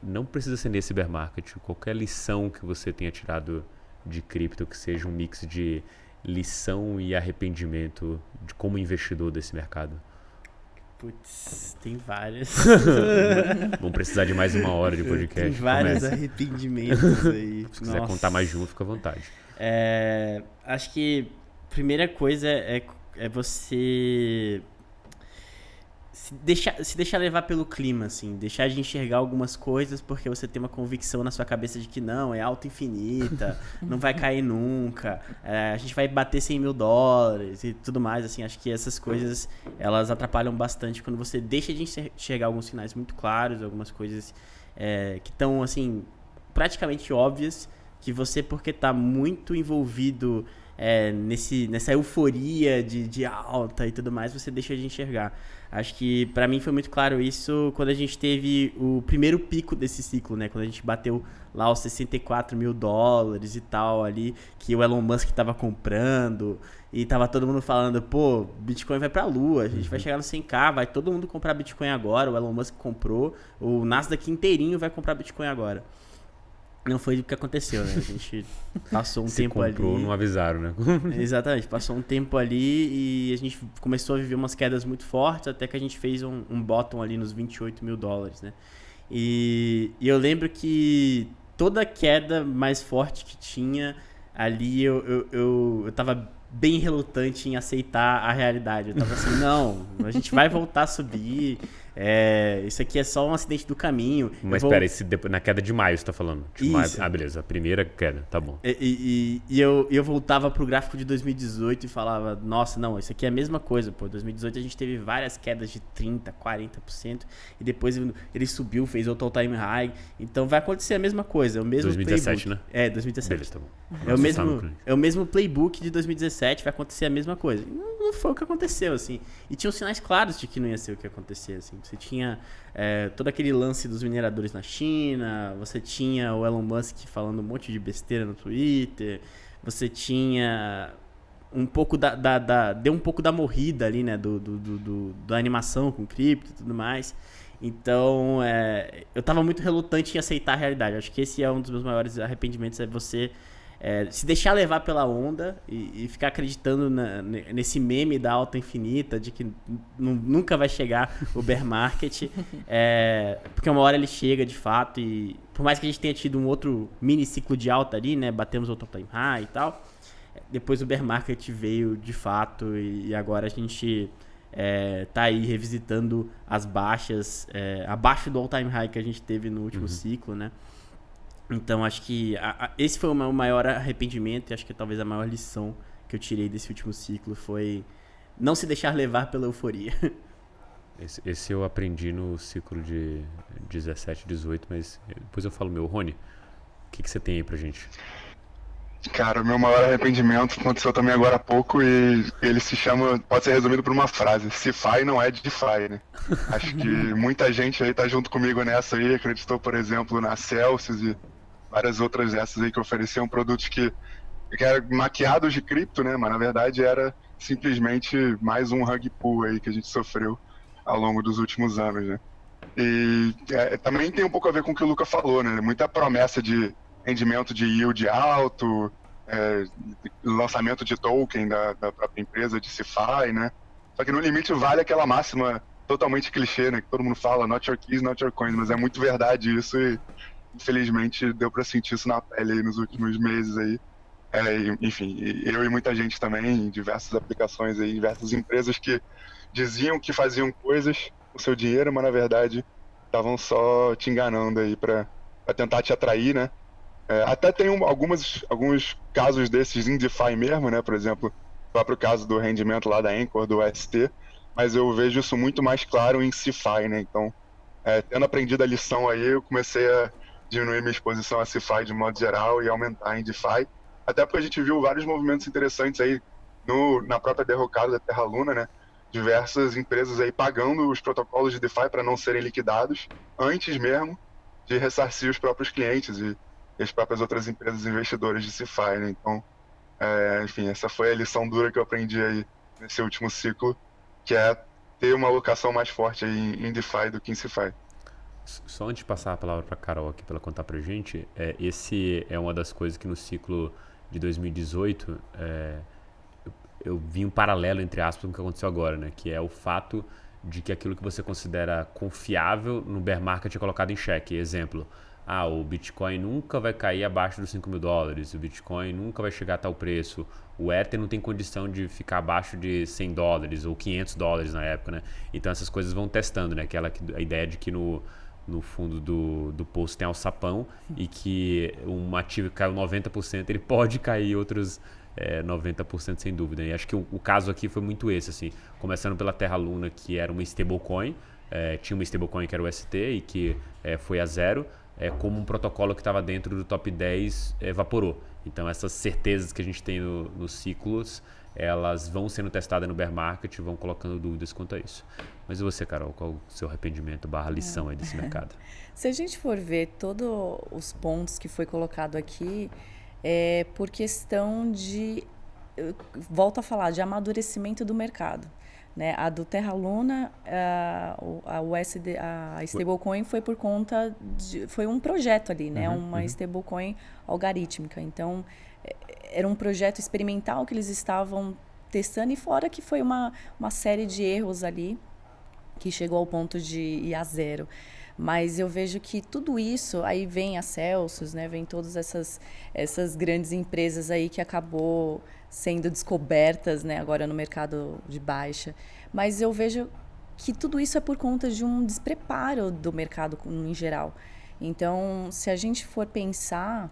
[SPEAKER 1] não precisa ser nesse bear market, qualquer lição que você tenha tirado de cripto, que seja um mix de lição e arrependimento de como investidor desse mercado.
[SPEAKER 2] Putz, tem várias.
[SPEAKER 1] Vamos precisar de mais 1 hora de podcast.
[SPEAKER 2] Tem vários arrependimentos aí.
[SPEAKER 1] Se quiser contar mais de um, fica à vontade.
[SPEAKER 2] Acho que a primeira coisa é você se deixar levar pelo clima, assim, deixar de enxergar algumas coisas porque você tem uma convicção na sua cabeça de que não, é auto-infinita, não vai cair nunca, a gente vai bater $100 mil e tudo mais, assim, acho que essas coisas, elas atrapalham bastante quando você deixa de enxergar alguns sinais muito claros, algumas coisas que estão, assim, praticamente óbvias, que você, porque está muito envolvido nessa euforia de alta e tudo mais, você deixa de enxergar. Acho que pra mim foi muito claro isso quando a gente teve o primeiro pico desse ciclo, né? Quando a gente bateu lá os $64 mil e tal ali, que o Elon Musk tava comprando e tava todo mundo falando, pô, Bitcoin vai pra lua, a gente vai chegar no 100k, vai todo mundo comprar Bitcoin agora, o Elon Musk comprou, o Nasdaq inteirinho vai comprar Bitcoin agora. Não foi o que aconteceu, né? A gente passou um tempo ali.
[SPEAKER 1] Não avisaram, né?
[SPEAKER 2] Exatamente, passou um tempo ali e a gente começou a viver umas quedas muito fortes, até que a gente fez um bottom ali nos $28 mil, né? E eu lembro que toda queda mais forte que tinha ali, eu tava bem relutante em aceitar a realidade. Eu tava assim, não, a gente vai voltar a subir. Isso aqui é só um acidente do caminho.
[SPEAKER 1] Mas espera, na queda de maio você tá falando? Isso. Beleza, a primeira queda, tá bom.
[SPEAKER 2] E eu voltava pro gráfico de 2018 e falava, nossa, não, isso aqui é a mesma coisa, pô. 2018 a gente teve várias quedas de 30%, 40%, e depois ele subiu, fez outro all-time high. Então vai acontecer a mesma coisa, é o mesmo
[SPEAKER 1] 2017,
[SPEAKER 2] playbook.
[SPEAKER 1] Né?
[SPEAKER 2] 2017.
[SPEAKER 1] Beleza, tá bom.
[SPEAKER 2] É o mesmo playbook de 2017, vai acontecer a mesma coisa. Não foi o que aconteceu, assim. E tinha sinais claros de que não ia ser o que ia acontecer, assim. Você tinha todo aquele lance dos mineradores na China, você tinha o Elon Musk falando um monte de besteira no Twitter, você tinha um pouco deu um pouco da morrida ali, né, da animação com cripto e tudo mais. Então, eu tava muito relutante em aceitar a realidade. Acho que esse é um dos meus maiores arrependimentos, é você se deixar levar pela onda e ficar acreditando nesse meme da alta infinita, de que nunca vai chegar o bear market, porque uma hora ele chega de fato, e por mais que a gente tenha tido um outro mini ciclo de alta ali, né, batemos outro time high e tal, depois o bear market veio de fato, e agora a gente tá aí revisitando as baixas abaixo do all time high que a gente teve no último ciclo, né? Então acho que esse foi o meu maior arrependimento, e acho que talvez a maior lição que eu tirei desse último ciclo foi não se deixar levar pela euforia.
[SPEAKER 1] Esse eu aprendi no ciclo de 17, 18, mas depois eu falo meu. Rony, o que você tem aí pra gente?
[SPEAKER 3] Cara, o meu maior arrependimento aconteceu também agora há pouco, e ele pode ser resumido por uma frase: CeFi não é DeFi, né? Acho que muita gente aí tá junto comigo nessa aí, acreditou, por exemplo, na Celsius e várias outras dessas aí que ofereciam produtos que eram maquiados de cripto, né? Mas na verdade era simplesmente mais um rug pull aí que a gente sofreu ao longo dos últimos anos, né? E também tem um pouco a ver com o que o Luca falou, né? Muita promessa de rendimento de yield alto, lançamento de token da própria empresa, de CeFi, né? Só que no limite vale aquela máxima totalmente clichê, né? Que todo mundo fala, not your keys, not your coins, mas é muito verdade isso, e infelizmente deu para sentir isso na pele aí nos últimos meses aí. Enfim, eu e muita gente também, em diversas aplicações aí, diversas empresas que diziam que faziam coisas com seu dinheiro, mas na verdade estavam só te enganando aí para tentar te atrair, né? Até tem alguns casos desses em DeFi mesmo, né? Por exemplo, o próprio caso do rendimento lá da Anchor, do ST, mas eu vejo isso muito mais claro em CeFi, né? Então, tendo aprendido a lição aí, eu comecei a diminuir minha exposição a CeFi de modo geral e aumentar em DeFi, até porque a gente viu vários movimentos interessantes aí na própria derrocada da Terra Luna, né? Diversas empresas aí pagando os protocolos de DeFi para não serem liquidados antes mesmo de ressarcir os próprios clientes e as próprias outras empresas investidoras de CeFi, né? Então, enfim, essa foi a lição dura que eu aprendi aí nesse último ciclo, que é ter uma alocação mais forte aí em DeFi do que em CeFi.
[SPEAKER 1] Só antes de passar a palavra para a Carol aqui para ela contar para a gente, esse é uma das coisas que no ciclo de 2018 eu vi um paralelo, entre aspas, com o que aconteceu agora, né? Que é o fato de que aquilo que você considera confiável no bear market é colocado em xeque. Exemplo, o Bitcoin nunca vai cair abaixo dos $5.000, o Bitcoin nunca vai chegar a tal preço, o Ether não tem condição de ficar abaixo de $100 ou $500 na época, né? Então essas coisas vão testando, né? A ideia de que no fundo do poço tem alçapão, e que um ativo que caiu 90%, ele pode cair outros 90% sem dúvida. E acho que o caso aqui foi muito esse, assim, começando pela Terra Luna, que era uma stablecoin, tinha uma stablecoin que era o ST e que foi a zero, como um protocolo que estava dentro do top 10 evaporou. Então essas certezas que a gente tem nos ciclos, elas vão sendo testadas no bear market, vão colocando dúvidas quanto a isso. Mas e você, Carol, qual o seu arrependimento / lição aí desse mercado?
[SPEAKER 4] Se a gente for ver todos os pontos que foi colocado aqui, por questão de, volto a falar, de amadurecimento do mercado. Né? A do Terra Luna, a USD, a stablecoin foi por conta foi um projeto ali, né? Uma stablecoin algorítmica. Então, era um projeto experimental que eles estavam testando, e fora que foi uma série de erros ali que chegou ao ponto de ir a zero. Mas eu vejo que tudo isso, aí vem a Celsius, né? Vem todas essas grandes empresas aí que acabou sendo descobertas, né, agora no mercado de baixa. Mas eu vejo que tudo isso é por conta de um despreparo do mercado em geral. Então, se a gente for pensar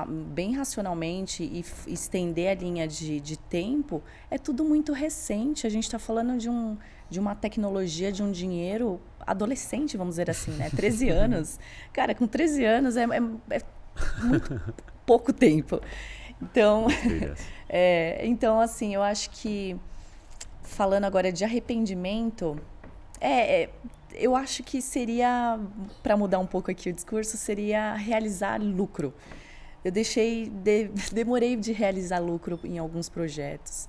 [SPEAKER 4] bem racionalmente e estender a linha de tempo, é tudo muito recente. A gente está falando de uma tecnologia, de um dinheiro adolescente, vamos dizer assim, né? 13 anos. Cara, com 13 anos é muito pouco tempo. Então, então, assim, eu acho que, falando agora de arrependimento, eu acho que seria, para mudar um pouco aqui o discurso, seria realizar lucro. eu demorei de realizar lucro em alguns projetos.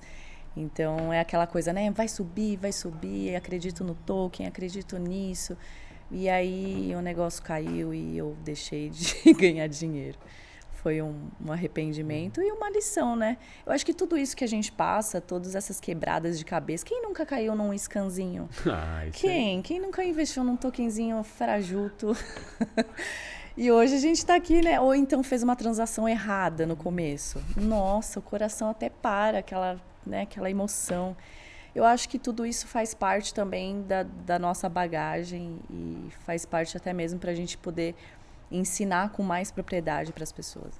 [SPEAKER 4] Então, é aquela coisa, né? Vai subir, acredito no token, acredito nisso. E aí, o negócio caiu e eu deixei de ganhar dinheiro. Foi um arrependimento e uma lição, né? Eu acho que tudo isso que a gente passa, todas essas quebradas de cabeça... Quem nunca caiu num scanzinho? Quem? Quem nunca investiu num tokenzinho frajuto? E hoje a gente tá aqui, né? Ou então fez uma transação errada no começo. Nossa, o coração até para, aquela emoção. Eu acho que tudo isso faz parte também da nossa bagagem e faz parte até mesmo para a gente poder ensinar com mais propriedade para as pessoas.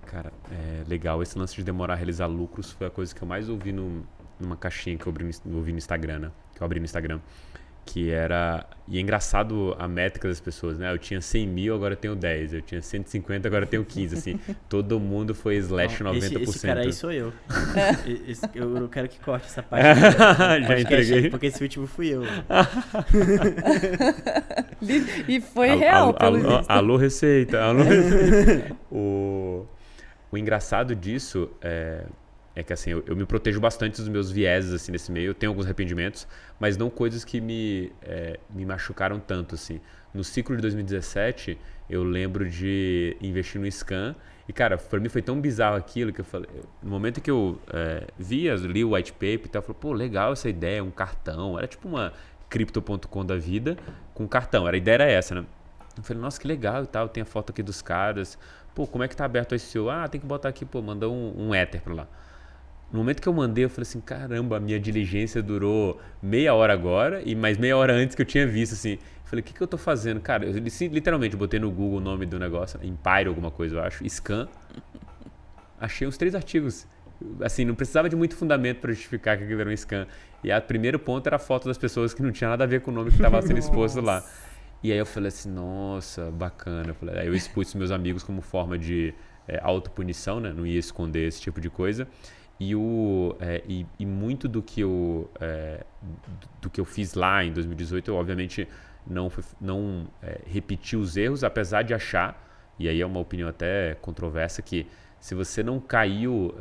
[SPEAKER 1] Cara, legal. Esse lance de demorar a realizar lucros foi a coisa que eu mais ouvi numa caixinha que eu ouvi no Instagram, né? Que eu abri no Instagram. Que era... E é engraçado a métrica das pessoas, né? Eu tinha 100 mil, agora eu tenho 10. Eu tinha 150, agora eu tenho 15. Assim, todo mundo foi slash 90%.
[SPEAKER 2] Esse cara aí sou eu. Eu quero que corte essa parte.
[SPEAKER 1] Já entreguei.
[SPEAKER 2] Porque esse último fui eu.
[SPEAKER 4] E foi real, pelo visto.
[SPEAKER 1] Alô, Receita. Alô, Receita. O engraçado disso é que assim, eu me protejo bastante dos meus vieses assim, nesse meio. Eu tenho alguns arrependimentos, mas não coisas que me machucaram tanto. Assim. No ciclo de 2017, eu lembro de investir no Scan. E, cara, pra mim foi tão bizarro aquilo que eu falei... No momento que eu li o white paper e tal, eu falei, pô, legal essa ideia, um cartão. Era tipo uma Crypto.com da vida com cartão. A ideia era essa, né? Eu falei, nossa, que legal e tal. Tem a foto aqui dos caras. Pô, como é que tá aberto o ICO? Ah, tem que botar aqui, pô, mandar um Ether pra lá. No momento que eu mandei, eu falei assim, caramba, a minha diligência durou meia hora agora e mais meia hora antes que eu tinha visto, assim. Eu falei, o que eu tô fazendo? Cara, eu literalmente botei no Google o nome do negócio, Empire alguma coisa, eu acho, Scan. Achei uns 3 artigos. Assim, não precisava de muito fundamento para justificar que aquilo era um Scan. E o primeiro ponto era a foto das pessoas que não tinha nada a ver com o nome que estava sendo exposto lá. E aí eu falei assim, nossa, bacana. Aí eu expus meus amigos como forma de autopunição, né? Não ia esconder esse tipo de coisa. E muito do que eu fiz lá em 2018, eu obviamente não repeti os erros, apesar de achar, e aí é uma opinião até controversa, que se você não caiu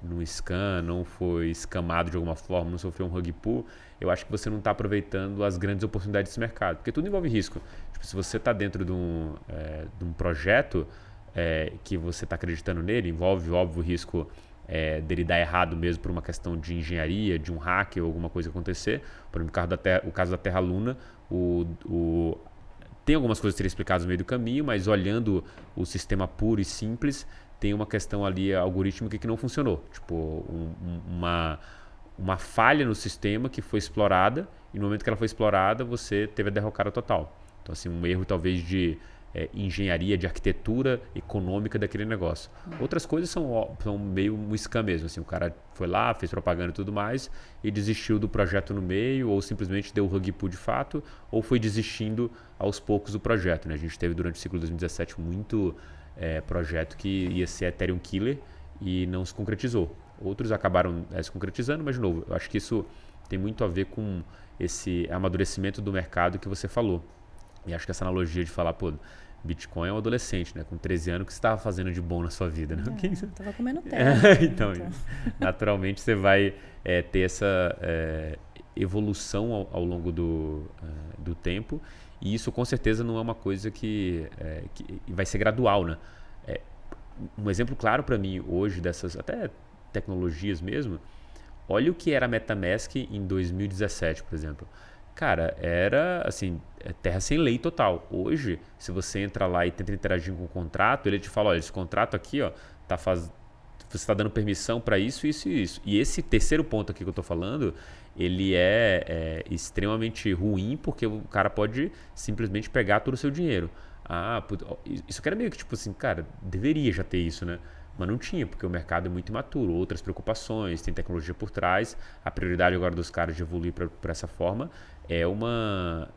[SPEAKER 1] no scam, não foi escamado de alguma forma, não sofreu um rug pull, eu acho que você não está aproveitando as grandes oportunidades desse mercado, porque tudo envolve risco. Tipo, se você está dentro de um projeto que você está acreditando nele, envolve, óbvio, o risco dele dar errado mesmo por uma questão de engenharia, de um hack ou alguma coisa acontecer. Por exemplo, o caso da Terra Luna, tem algumas coisas a serem explicadas no meio do caminho, mas olhando o sistema puro e simples, tem uma questão ali algorítmica que não funcionou. Tipo, uma falha no sistema que foi explorada, e no momento que ela foi explorada, você teve a derrocada total. Então, assim, um erro talvez de engenharia, de arquitetura econômica daquele negócio. Outras coisas são meio um scam mesmo. Assim, o cara foi lá, fez propaganda e tudo mais e desistiu do projeto no meio, ou simplesmente deu o rug pull de fato, ou foi desistindo aos poucos do projeto. Né? A gente teve durante o ciclo de 2017 muito projeto que ia ser Ethereum Killer e não se concretizou. Outros acabaram se concretizando, mas de novo, eu acho que isso tem muito a ver com esse amadurecimento do mercado que você falou. E acho que essa analogia de falar, pô, Bitcoin é um adolescente, né? Com 13 anos, o que você estava fazendo de bom na sua vida, né?
[SPEAKER 4] Estava comendo terra.
[SPEAKER 1] Então, naturalmente você vai ter essa evolução ao longo do tempo. E isso, com certeza, não é uma coisa que vai ser gradual, né? Um exemplo claro para mim hoje dessas até tecnologias mesmo, olha o que era a MetaMask em 2017, por exemplo. Cara, era assim, terra sem lei total. Hoje, se você entra lá e tenta interagir com o contrato, ele te fala, olha, esse contrato aqui, ó, você está dando permissão para isso, isso e isso. E esse terceiro ponto aqui que eu estou falando, ele é extremamente ruim, porque o cara pode simplesmente pegar todo o seu dinheiro. Isso que era meio que tipo assim, cara, deveria já ter isso, né? Mas não tinha, porque o mercado é muito imaturo, outras preocupações, tem tecnologia por trás. A prioridade agora dos caras de evoluir por essa forma é uma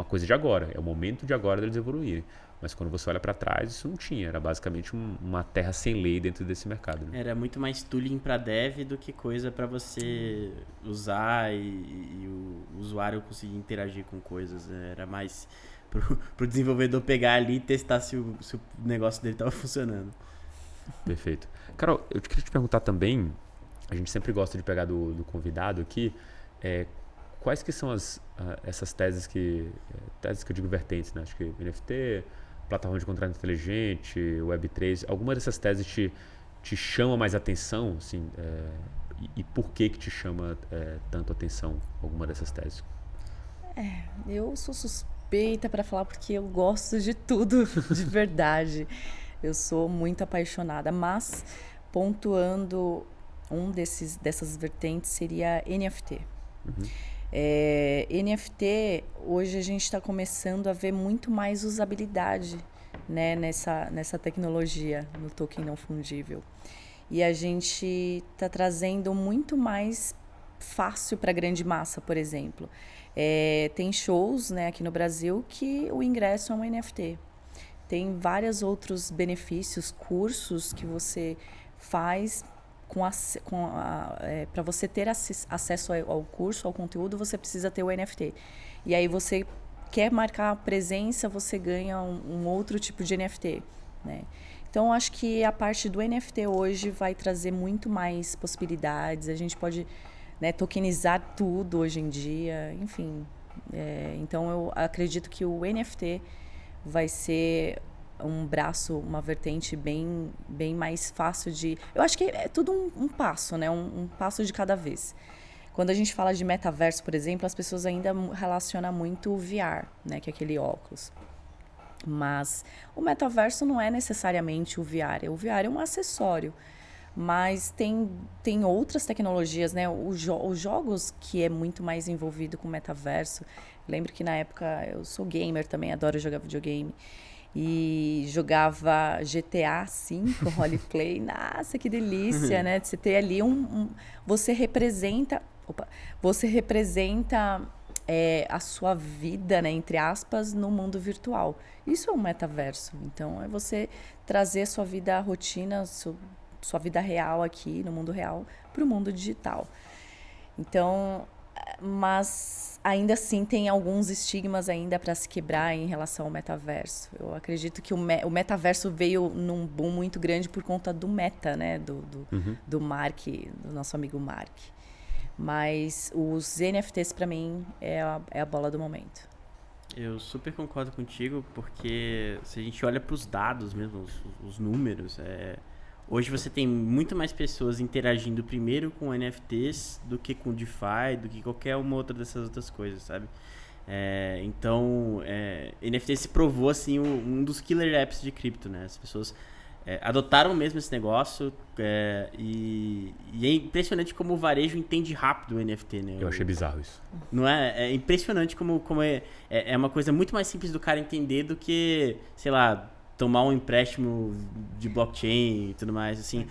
[SPEAKER 1] coisa de agora, é o momento de agora deles evoluírem. Mas quando você olha para trás, isso não tinha, era basicamente uma terra sem lei dentro desse mercado. Né?
[SPEAKER 2] Era muito mais tooling para dev do que coisa para você usar e o usuário conseguir interagir com coisas. Era mais pro desenvolvedor pegar ali e testar se o negócio dele tava funcionando.
[SPEAKER 1] Perfeito. Carol, eu queria te perguntar também, a gente sempre gosta de pegar do convidado aqui, quais que são essas teses que eu digo vertentes, né? Acho que NFT, plataforma de contrato inteligente, Web3, alguma dessas teses te chama mais atenção, assim, e por que te chama tanto atenção alguma dessas teses?
[SPEAKER 4] Eu sou suspeita para falar porque eu gosto de tudo, de verdade. Eu sou muito apaixonada, mas pontuando dessas vertentes seria NFT. NFT, hoje a gente está começando a ver muito mais usabilidade, né, nessa tecnologia, no token não fungível. E a gente está trazendo muito mais fácil para a grande massa, por exemplo. Tem shows, né, aqui no Brasil que o ingresso é um NFT. Tem vários outros benefícios, cursos que você faz para você ter acesso ao curso, ao conteúdo, você precisa ter o NFT. E aí você quer marcar a presença, você ganha um outro tipo de NFT, né? Então, acho que a parte do NFT hoje vai trazer muito mais possibilidades. A gente pode, né, tokenizar tudo hoje em dia, enfim. Então, eu acredito que o NFT vai ser um braço, uma vertente bem mais fácil de... Eu acho que é tudo um passo, né? Um passo de cada vez. Quando a gente fala de metaverso, por exemplo, as pessoas ainda relacionam muito o VR, né? Que é aquele óculos. Mas o metaverso não é necessariamente o VR. O VR é um acessório. Mas tem outras tecnologias, né? Os jogos que é muito mais envolvido com o metaverso. Lembro que na época eu sou gamer também, adoro jogar videogame. E jogava GTA V, roleplay. Nossa, que delícia, né? Você ter ali você representa a sua vida, né, entre aspas, no mundo virtual. Isso é um metaverso. Então, é você trazer a sua vida, a rotina, sua vida real aqui, no mundo real, para o mundo digital. Então, mas ainda assim tem alguns estigmas ainda para se quebrar em relação ao metaverso. Eu acredito que o metaverso veio num boom muito grande por conta do Meta, né, do Mark, do nosso amigo Mark. Mas os NFTs, para mim, é a bola do momento.
[SPEAKER 2] Eu super concordo contigo, porque se a gente olha para os dados mesmo, os números, hoje você tem muito mais pessoas interagindo primeiro com NFTs do que com DeFi, do que qualquer uma outra dessas outras coisas, sabe? Então, NFT se provou assim, um dos killer apps de cripto, né? As pessoas adotaram mesmo esse negócio e é impressionante como o varejo entende rápido o NFT, né?
[SPEAKER 1] Eu achei bizarro isso.
[SPEAKER 2] Não é? É impressionante como é uma coisa muito mais simples do cara entender do que, sei lá, tomar um empréstimo de blockchain e tudo mais, assim.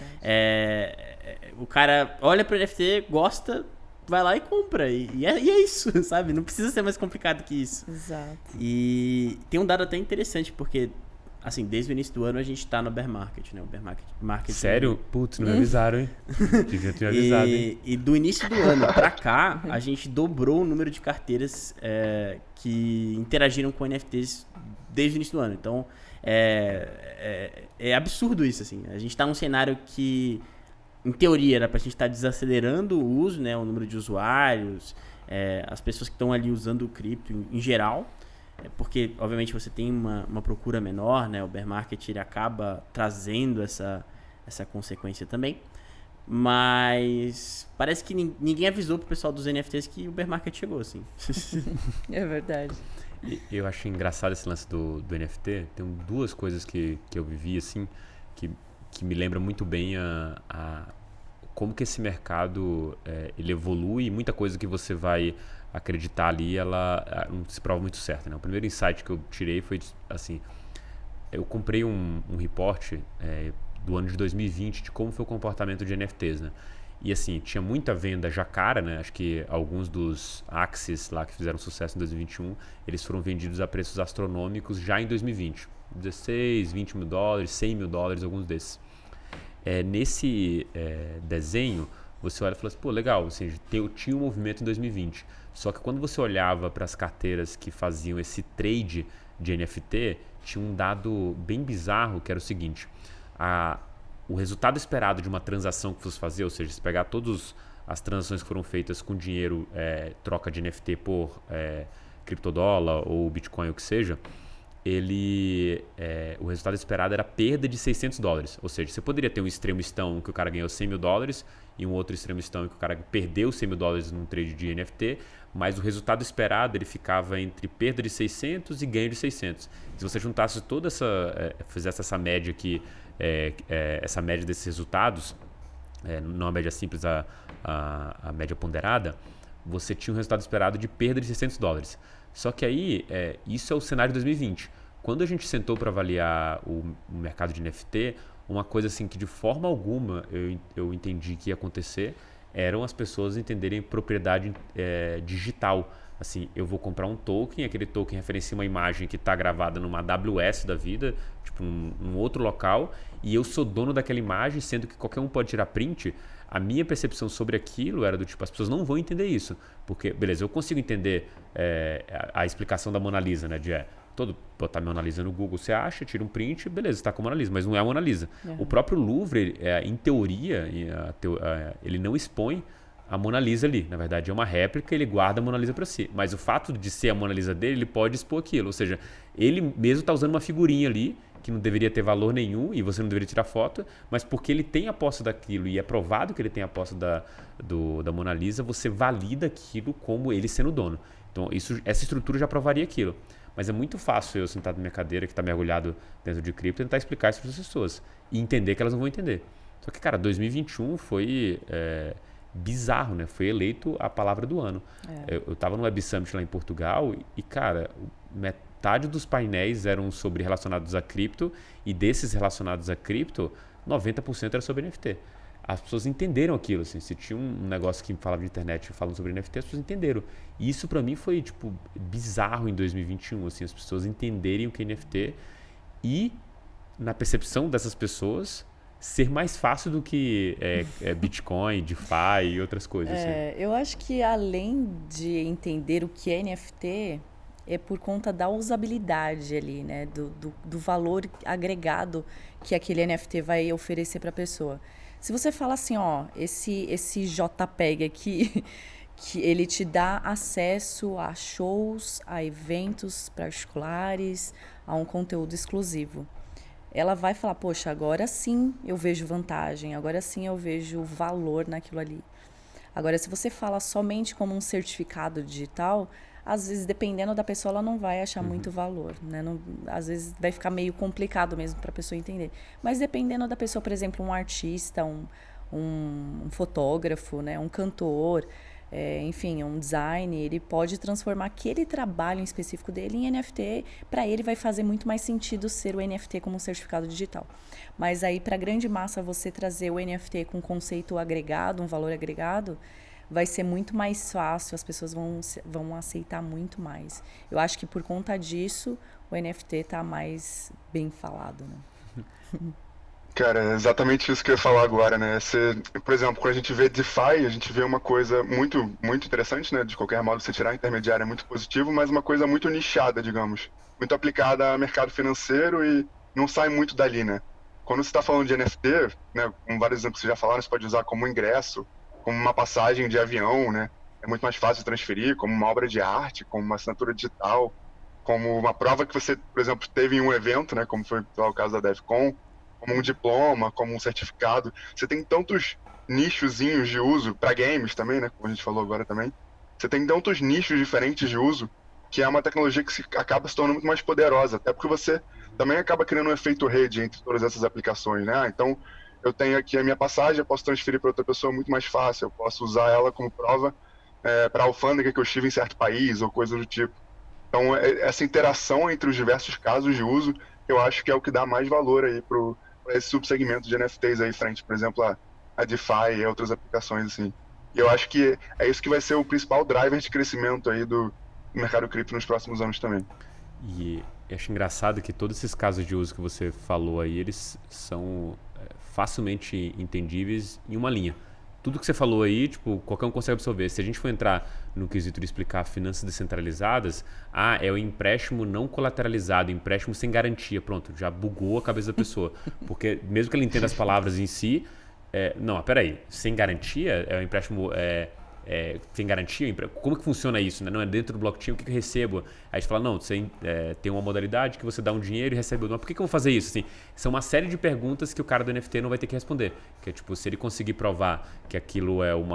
[SPEAKER 2] O cara olha para o NFT, gosta, vai lá e compra. E é isso, sabe? Não precisa ser mais complicado que isso.
[SPEAKER 4] Exato.
[SPEAKER 2] E tem um dado até interessante, porque, assim, desde o início do ano a gente tá no bear market, né? O bear market.
[SPEAKER 1] Sério? Putz, não me avisaram, hein? Devia ter me avisado, hein?
[SPEAKER 2] E do início do ano pra cá, a gente dobrou o número de carteiras que interagiram com NFTs desde o início do ano. Então, é absurdo isso, assim. A gente tá num cenário que, em teoria, era pra gente estar desacelerando o uso, né? O número de usuários, as pessoas que estão ali usando o cripto em geral. Porque, obviamente, você tem uma procura menor, né? O bear market ele acaba trazendo essa consequência também. Mas parece que ninguém avisou pro pessoal dos NFTs que o bear market chegou, assim.
[SPEAKER 4] É verdade.
[SPEAKER 1] Eu achei engraçado esse lance do NFT. Tem duas coisas que eu vivi, assim, que me lembram muito bem como que esse mercado ele evolui, e muita coisa que você vai acreditar ali, ela não se prova muito certa, né? O primeiro insight que eu tirei foi assim, eu comprei um report do ano de 2020 de como foi o comportamento de NFTs, né? E assim, tinha muita venda já cara, né? Acho que alguns dos Axis lá que fizeram sucesso em 2021, eles foram vendidos a preços astronômicos já em 2020. 16, 20 mil dólares, 100 mil dólares, alguns desses. Nesse desenho, você olha e fala assim, pô, legal, ou seja, tinha um movimento em 2020. Só que quando você olhava para as carteiras que faziam esse trade de NFT, tinha um dado bem bizarro, que era o seguinte: o resultado esperado de uma transação que fosse fazer, ou seja, se pegar todas as transações que foram feitas com dinheiro, troca de NFT por criptodólar ou Bitcoin, o que seja, o resultado esperado era perda de $600. Ou seja, você poderia ter um extremistão que o cara ganhou $100.000 e um outro extremistão em que o cara perdeu $100.000 num trade de NFT, mas o resultado esperado ele ficava entre perda de 600 e ganho de 600. Se você juntasse toda fizesse essa média aqui, essa média desses resultados, não a média simples, a média ponderada, você tinha um resultado esperado de perda de $600. Só que aí, isso é o cenário de 2020. Quando a gente sentou para avaliar o mercado de NFT, uma coisa assim que de forma alguma eu entendi que ia acontecer eram as pessoas entenderem propriedade digital. Assim, eu vou comprar um token, aquele token referencia uma imagem que está gravada numa AWS da vida, tipo um outro local, e eu sou dono daquela imagem, sendo que qualquer um pode tirar print. A minha percepção sobre aquilo era do tipo, as pessoas não vão entender isso. Porque, beleza, eu consigo entender a explicação da Mona Lisa, né? Botar Mona Lisa no Google, você acha, tira um print, beleza, está com a Mona Lisa, mas não é a Mona Lisa. O próprio Louvre, em teoria, ele não expõe a Mona Lisa ali. Na verdade, é uma réplica, ele guarda a Mona Lisa para si. Mas o fato de ser a Mona Lisa dele, ele pode expor aquilo. Ou seja, ele mesmo está usando uma figurinha ali, que não deveria ter valor nenhum e você não deveria tirar foto, mas porque ele tem a posse daquilo e é provado que ele tem a posse da Mona Lisa, você valida aquilo como ele sendo dono. Então, essa estrutura já provaria aquilo. Mas é muito fácil eu sentado na minha cadeira, que está mergulhado dentro de cripto, tentar explicar isso para as pessoas e entender que elas não vão entender. Só que, cara, 2021 foi bizarro, né? Foi eleito a palavra do ano. Eu estava no Web Summit lá em Portugal e, cara, metade dos painéis eram relacionados a cripto e desses relacionados a cripto, 90% era sobre NFT. As pessoas entenderam aquilo, assim, se tinha um negócio que falava de internet falando sobre NFT, as pessoas entenderam. E isso para mim foi, tipo, bizarro em 2021, assim, as pessoas entenderem o que é NFT e, na percepção dessas pessoas, ser mais fácil do que Bitcoin, DeFi e outras coisas. Assim.
[SPEAKER 4] Eu acho que além de entender o que é NFT, é por conta da usabilidade ali, né? Do valor agregado que aquele NFT vai oferecer para a pessoa. Se você fala assim, ó, esse JPEG aqui, que ele te dá acesso a shows, a eventos particulares, a um conteúdo exclusivo. Ela vai falar, poxa, agora sim eu vejo vantagem, agora sim eu vejo valor naquilo ali. Agora, se você fala somente como um certificado digital, às vezes, dependendo da pessoa, ela não vai achar muito valor, né? Não, às vezes vai ficar meio complicado mesmo para a pessoa entender. Mas dependendo da pessoa, por exemplo, um artista, um fotógrafo, né? Um cantor, enfim, um design, ele pode transformar aquele trabalho em específico dele em NFT. Para ele vai fazer muito mais sentido ser o NFT como um certificado digital. Mas aí, para a grande massa, você trazer o NFT com um conceito agregado, um valor agregado, vai ser muito mais fácil, as pessoas vão aceitar muito mais. Eu acho que por conta disso, o NFT está mais bem falado, né?
[SPEAKER 3] Cara, é exatamente isso que eu ia falar agora, né? Por exemplo, quando a gente vê DeFi, a gente vê uma coisa muito, muito interessante, né? De qualquer modo, você tirar intermediário é muito positivo, mas uma coisa muito nichada, digamos. Muito aplicada a mercado financeiro e não sai muito dali, né? Quando você está falando de NFT, né? Com vários exemplos que vocês já falaram, você pode usar como ingresso, como uma passagem de avião, né? É muito mais fácil de transferir, como uma obra de arte, como uma assinatura digital, como uma prova que você, por exemplo, teve em um evento, né? Como foi o caso da DevCon, como um diploma, como um certificado. Você tem tantos nichozinhos de uso, para games também, né? Como a gente falou agora também. Você tem tantos nichos diferentes de uso, que é uma tecnologia que acaba se tornando muito mais poderosa, até porque você também acaba criando um efeito rede entre todas essas aplicações, né? Então, eu tenho aqui a minha passagem, eu posso transferir para outra pessoa muito mais fácil, eu posso usar ela como prova para a alfândega que eu estive em certo país, ou coisa do tipo. Então, essa interação entre os diversos casos de uso, eu acho que é o que dá mais valor aí para esse subsegmento de NFTs aí frente, por exemplo, a DeFi e outras aplicações assim. E eu acho que é isso que vai ser o principal driver de crescimento aí do mercado cripto nos próximos anos também.
[SPEAKER 1] E eu acho engraçado que todos esses casos de uso que você falou aí, eles são facilmente entendíveis em uma linha. tudo que você falou aí, tipo, qualquer um consegue absorver. Se a gente for entrar no quesito de explicar finanças descentralizadas, é o empréstimo não colateralizado, empréstimo sem garantia. Pronto, já bugou a cabeça da pessoa. Porque mesmo que ele entenda as palavras em si, não, peraí, sem garantia é o empréstimo... sem garantia, como que funciona isso, né? Não é dentro do blockchain, o que eu recebo? Aí a gente fala, não, você tem uma modalidade que você dá um dinheiro e recebe outro. Mas por que eu vou fazer isso? Assim, são uma série de perguntas que o cara do NFT não vai ter que responder. Que é tipo, se ele conseguir provar que aquilo é um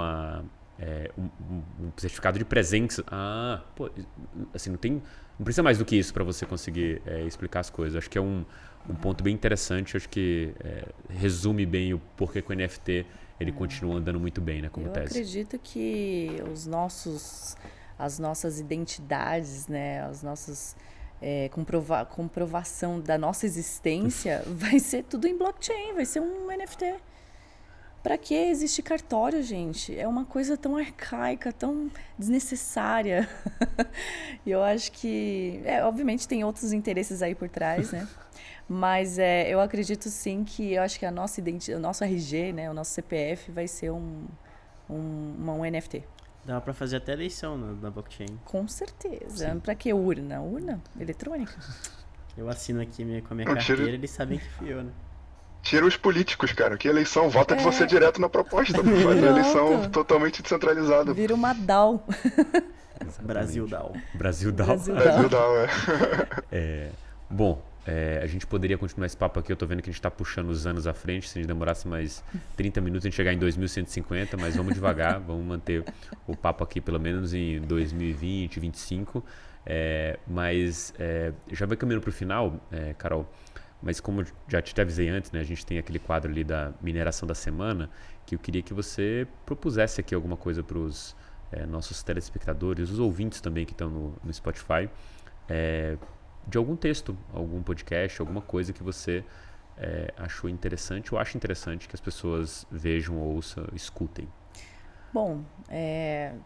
[SPEAKER 1] certificado de presença, assim, não precisa mais do que isso para você conseguir explicar as coisas. Acho que é um ponto bem interessante, acho que resume bem o porquê que o NFT ele continua andando muito bem, né, como tese.
[SPEAKER 4] Eu acredito que as nossas identidades, né, as nossas comprovação da nossa existência vai ser tudo em blockchain, vai ser um NFT. Para que existe cartório, gente? É uma coisa tão arcaica, tão desnecessária. E eu acho que, obviamente, tem outros interesses aí por trás, né? Mas eu acredito sim que eu acho que a nossa identidade, o nosso RG, né, o nosso CPF vai ser um NFT.
[SPEAKER 2] Dá pra fazer até eleição na blockchain.
[SPEAKER 4] Com certeza. Pra que urna? Urna eletrônica.
[SPEAKER 2] Eu assino aqui com a minha carteira, eles sabem que fui eu, né?
[SPEAKER 3] Tira os políticos, cara. Que eleição? Vota de você direto na proposta. Faz uma eleição totalmente descentralizada.
[SPEAKER 4] Vira uma DAO.
[SPEAKER 2] Brasil DAO.
[SPEAKER 1] Brasil DAO.
[SPEAKER 3] Brasil DAO,
[SPEAKER 1] Bom, a gente poderia continuar esse papo aqui. Eu tô vendo que a gente tá puxando os anos à frente. Se a gente demorasse mais 30 minutos, a gente chegar em 2150. Mas vamos devagar. Vamos manter o papo aqui pelo menos em 2020, 2025. Mas já vai caminhando pro final, Carol. Mas como já te avisei antes, né, a gente tem aquele quadro ali da mineração da semana, que eu queria que você propusesse aqui alguma coisa para os nossos telespectadores, os ouvintes também que estão no Spotify, de algum texto, algum podcast, alguma coisa que você achou interessante ou acha interessante que as pessoas vejam, ouçam, escutem.
[SPEAKER 4] Bom,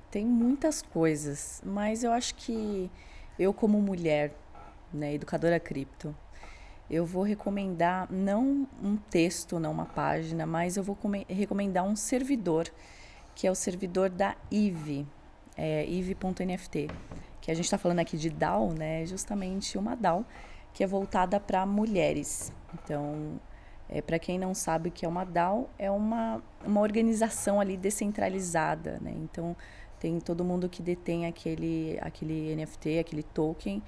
[SPEAKER 4] tem muitas coisas, mas eu acho que eu como mulher, né, educadora cripto, eu vou recomendar não um texto, não uma página, mas eu vou recomendar um servidor, que é o servidor da Eve, eve.nft, que a gente está falando aqui de DAO, né? Justamente uma DAO que é voltada para mulheres. Então, para quem não sabe o que é uma DAO, é uma organização ali descentralizada, né? Então, tem todo mundo que detém aquele NFT, aquele token,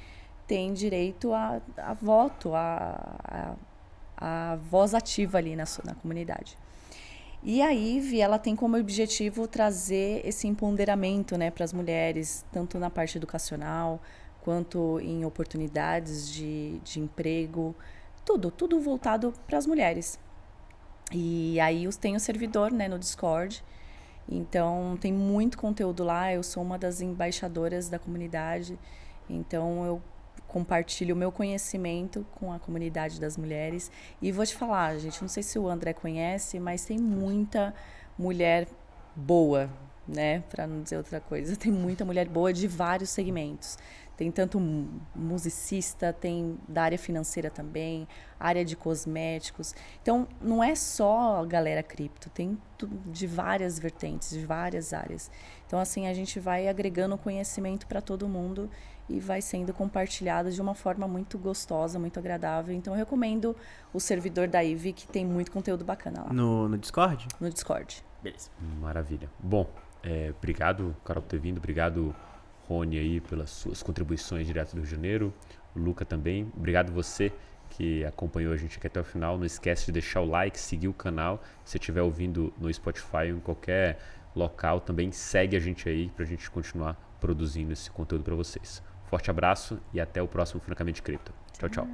[SPEAKER 4] tem direito a voto, a voz ativa ali na comunidade. E a Eve, ela tem como objetivo trazer esse empoderamento, né, para as mulheres, tanto na parte educacional, quanto em oportunidades de emprego, tudo voltado para as mulheres. E aí tem o servidor, né, no Discord, então tem muito conteúdo lá, eu sou uma das embaixadoras da comunidade, então eu compartilho o meu conhecimento com a comunidade das mulheres. E vou te falar, gente, não sei se o André conhece, mas tem muita mulher boa, né? Para não dizer outra coisa. Tem muita mulher boa de vários segmentos. Tem tanto musicista, tem da área financeira também, área de cosméticos. Então, não é só a galera cripto, tem de várias vertentes, de várias áreas. Então, assim, a gente vai agregando conhecimento para todo mundo e vai sendo compartilhado de uma forma muito gostosa, muito agradável. Então, eu recomendo o servidor da Eve, que tem muito conteúdo bacana lá.
[SPEAKER 2] No Discord?
[SPEAKER 4] No Discord.
[SPEAKER 2] Beleza.
[SPEAKER 1] Maravilha. Bom, obrigado, Carol, por ter vindo. Obrigado, Rony, aí, pelas suas contribuições direto do Rio de Janeiro. O Luca também. Obrigado você que acompanhou a gente aqui até o final. Não esquece de deixar o like, seguir o canal. Se você estiver ouvindo no Spotify ou em qualquer local, também segue a gente aí pra gente continuar produzindo esse conteúdo para vocês. Forte abraço e até o próximo Francamente Cripto. Tchau, tchau.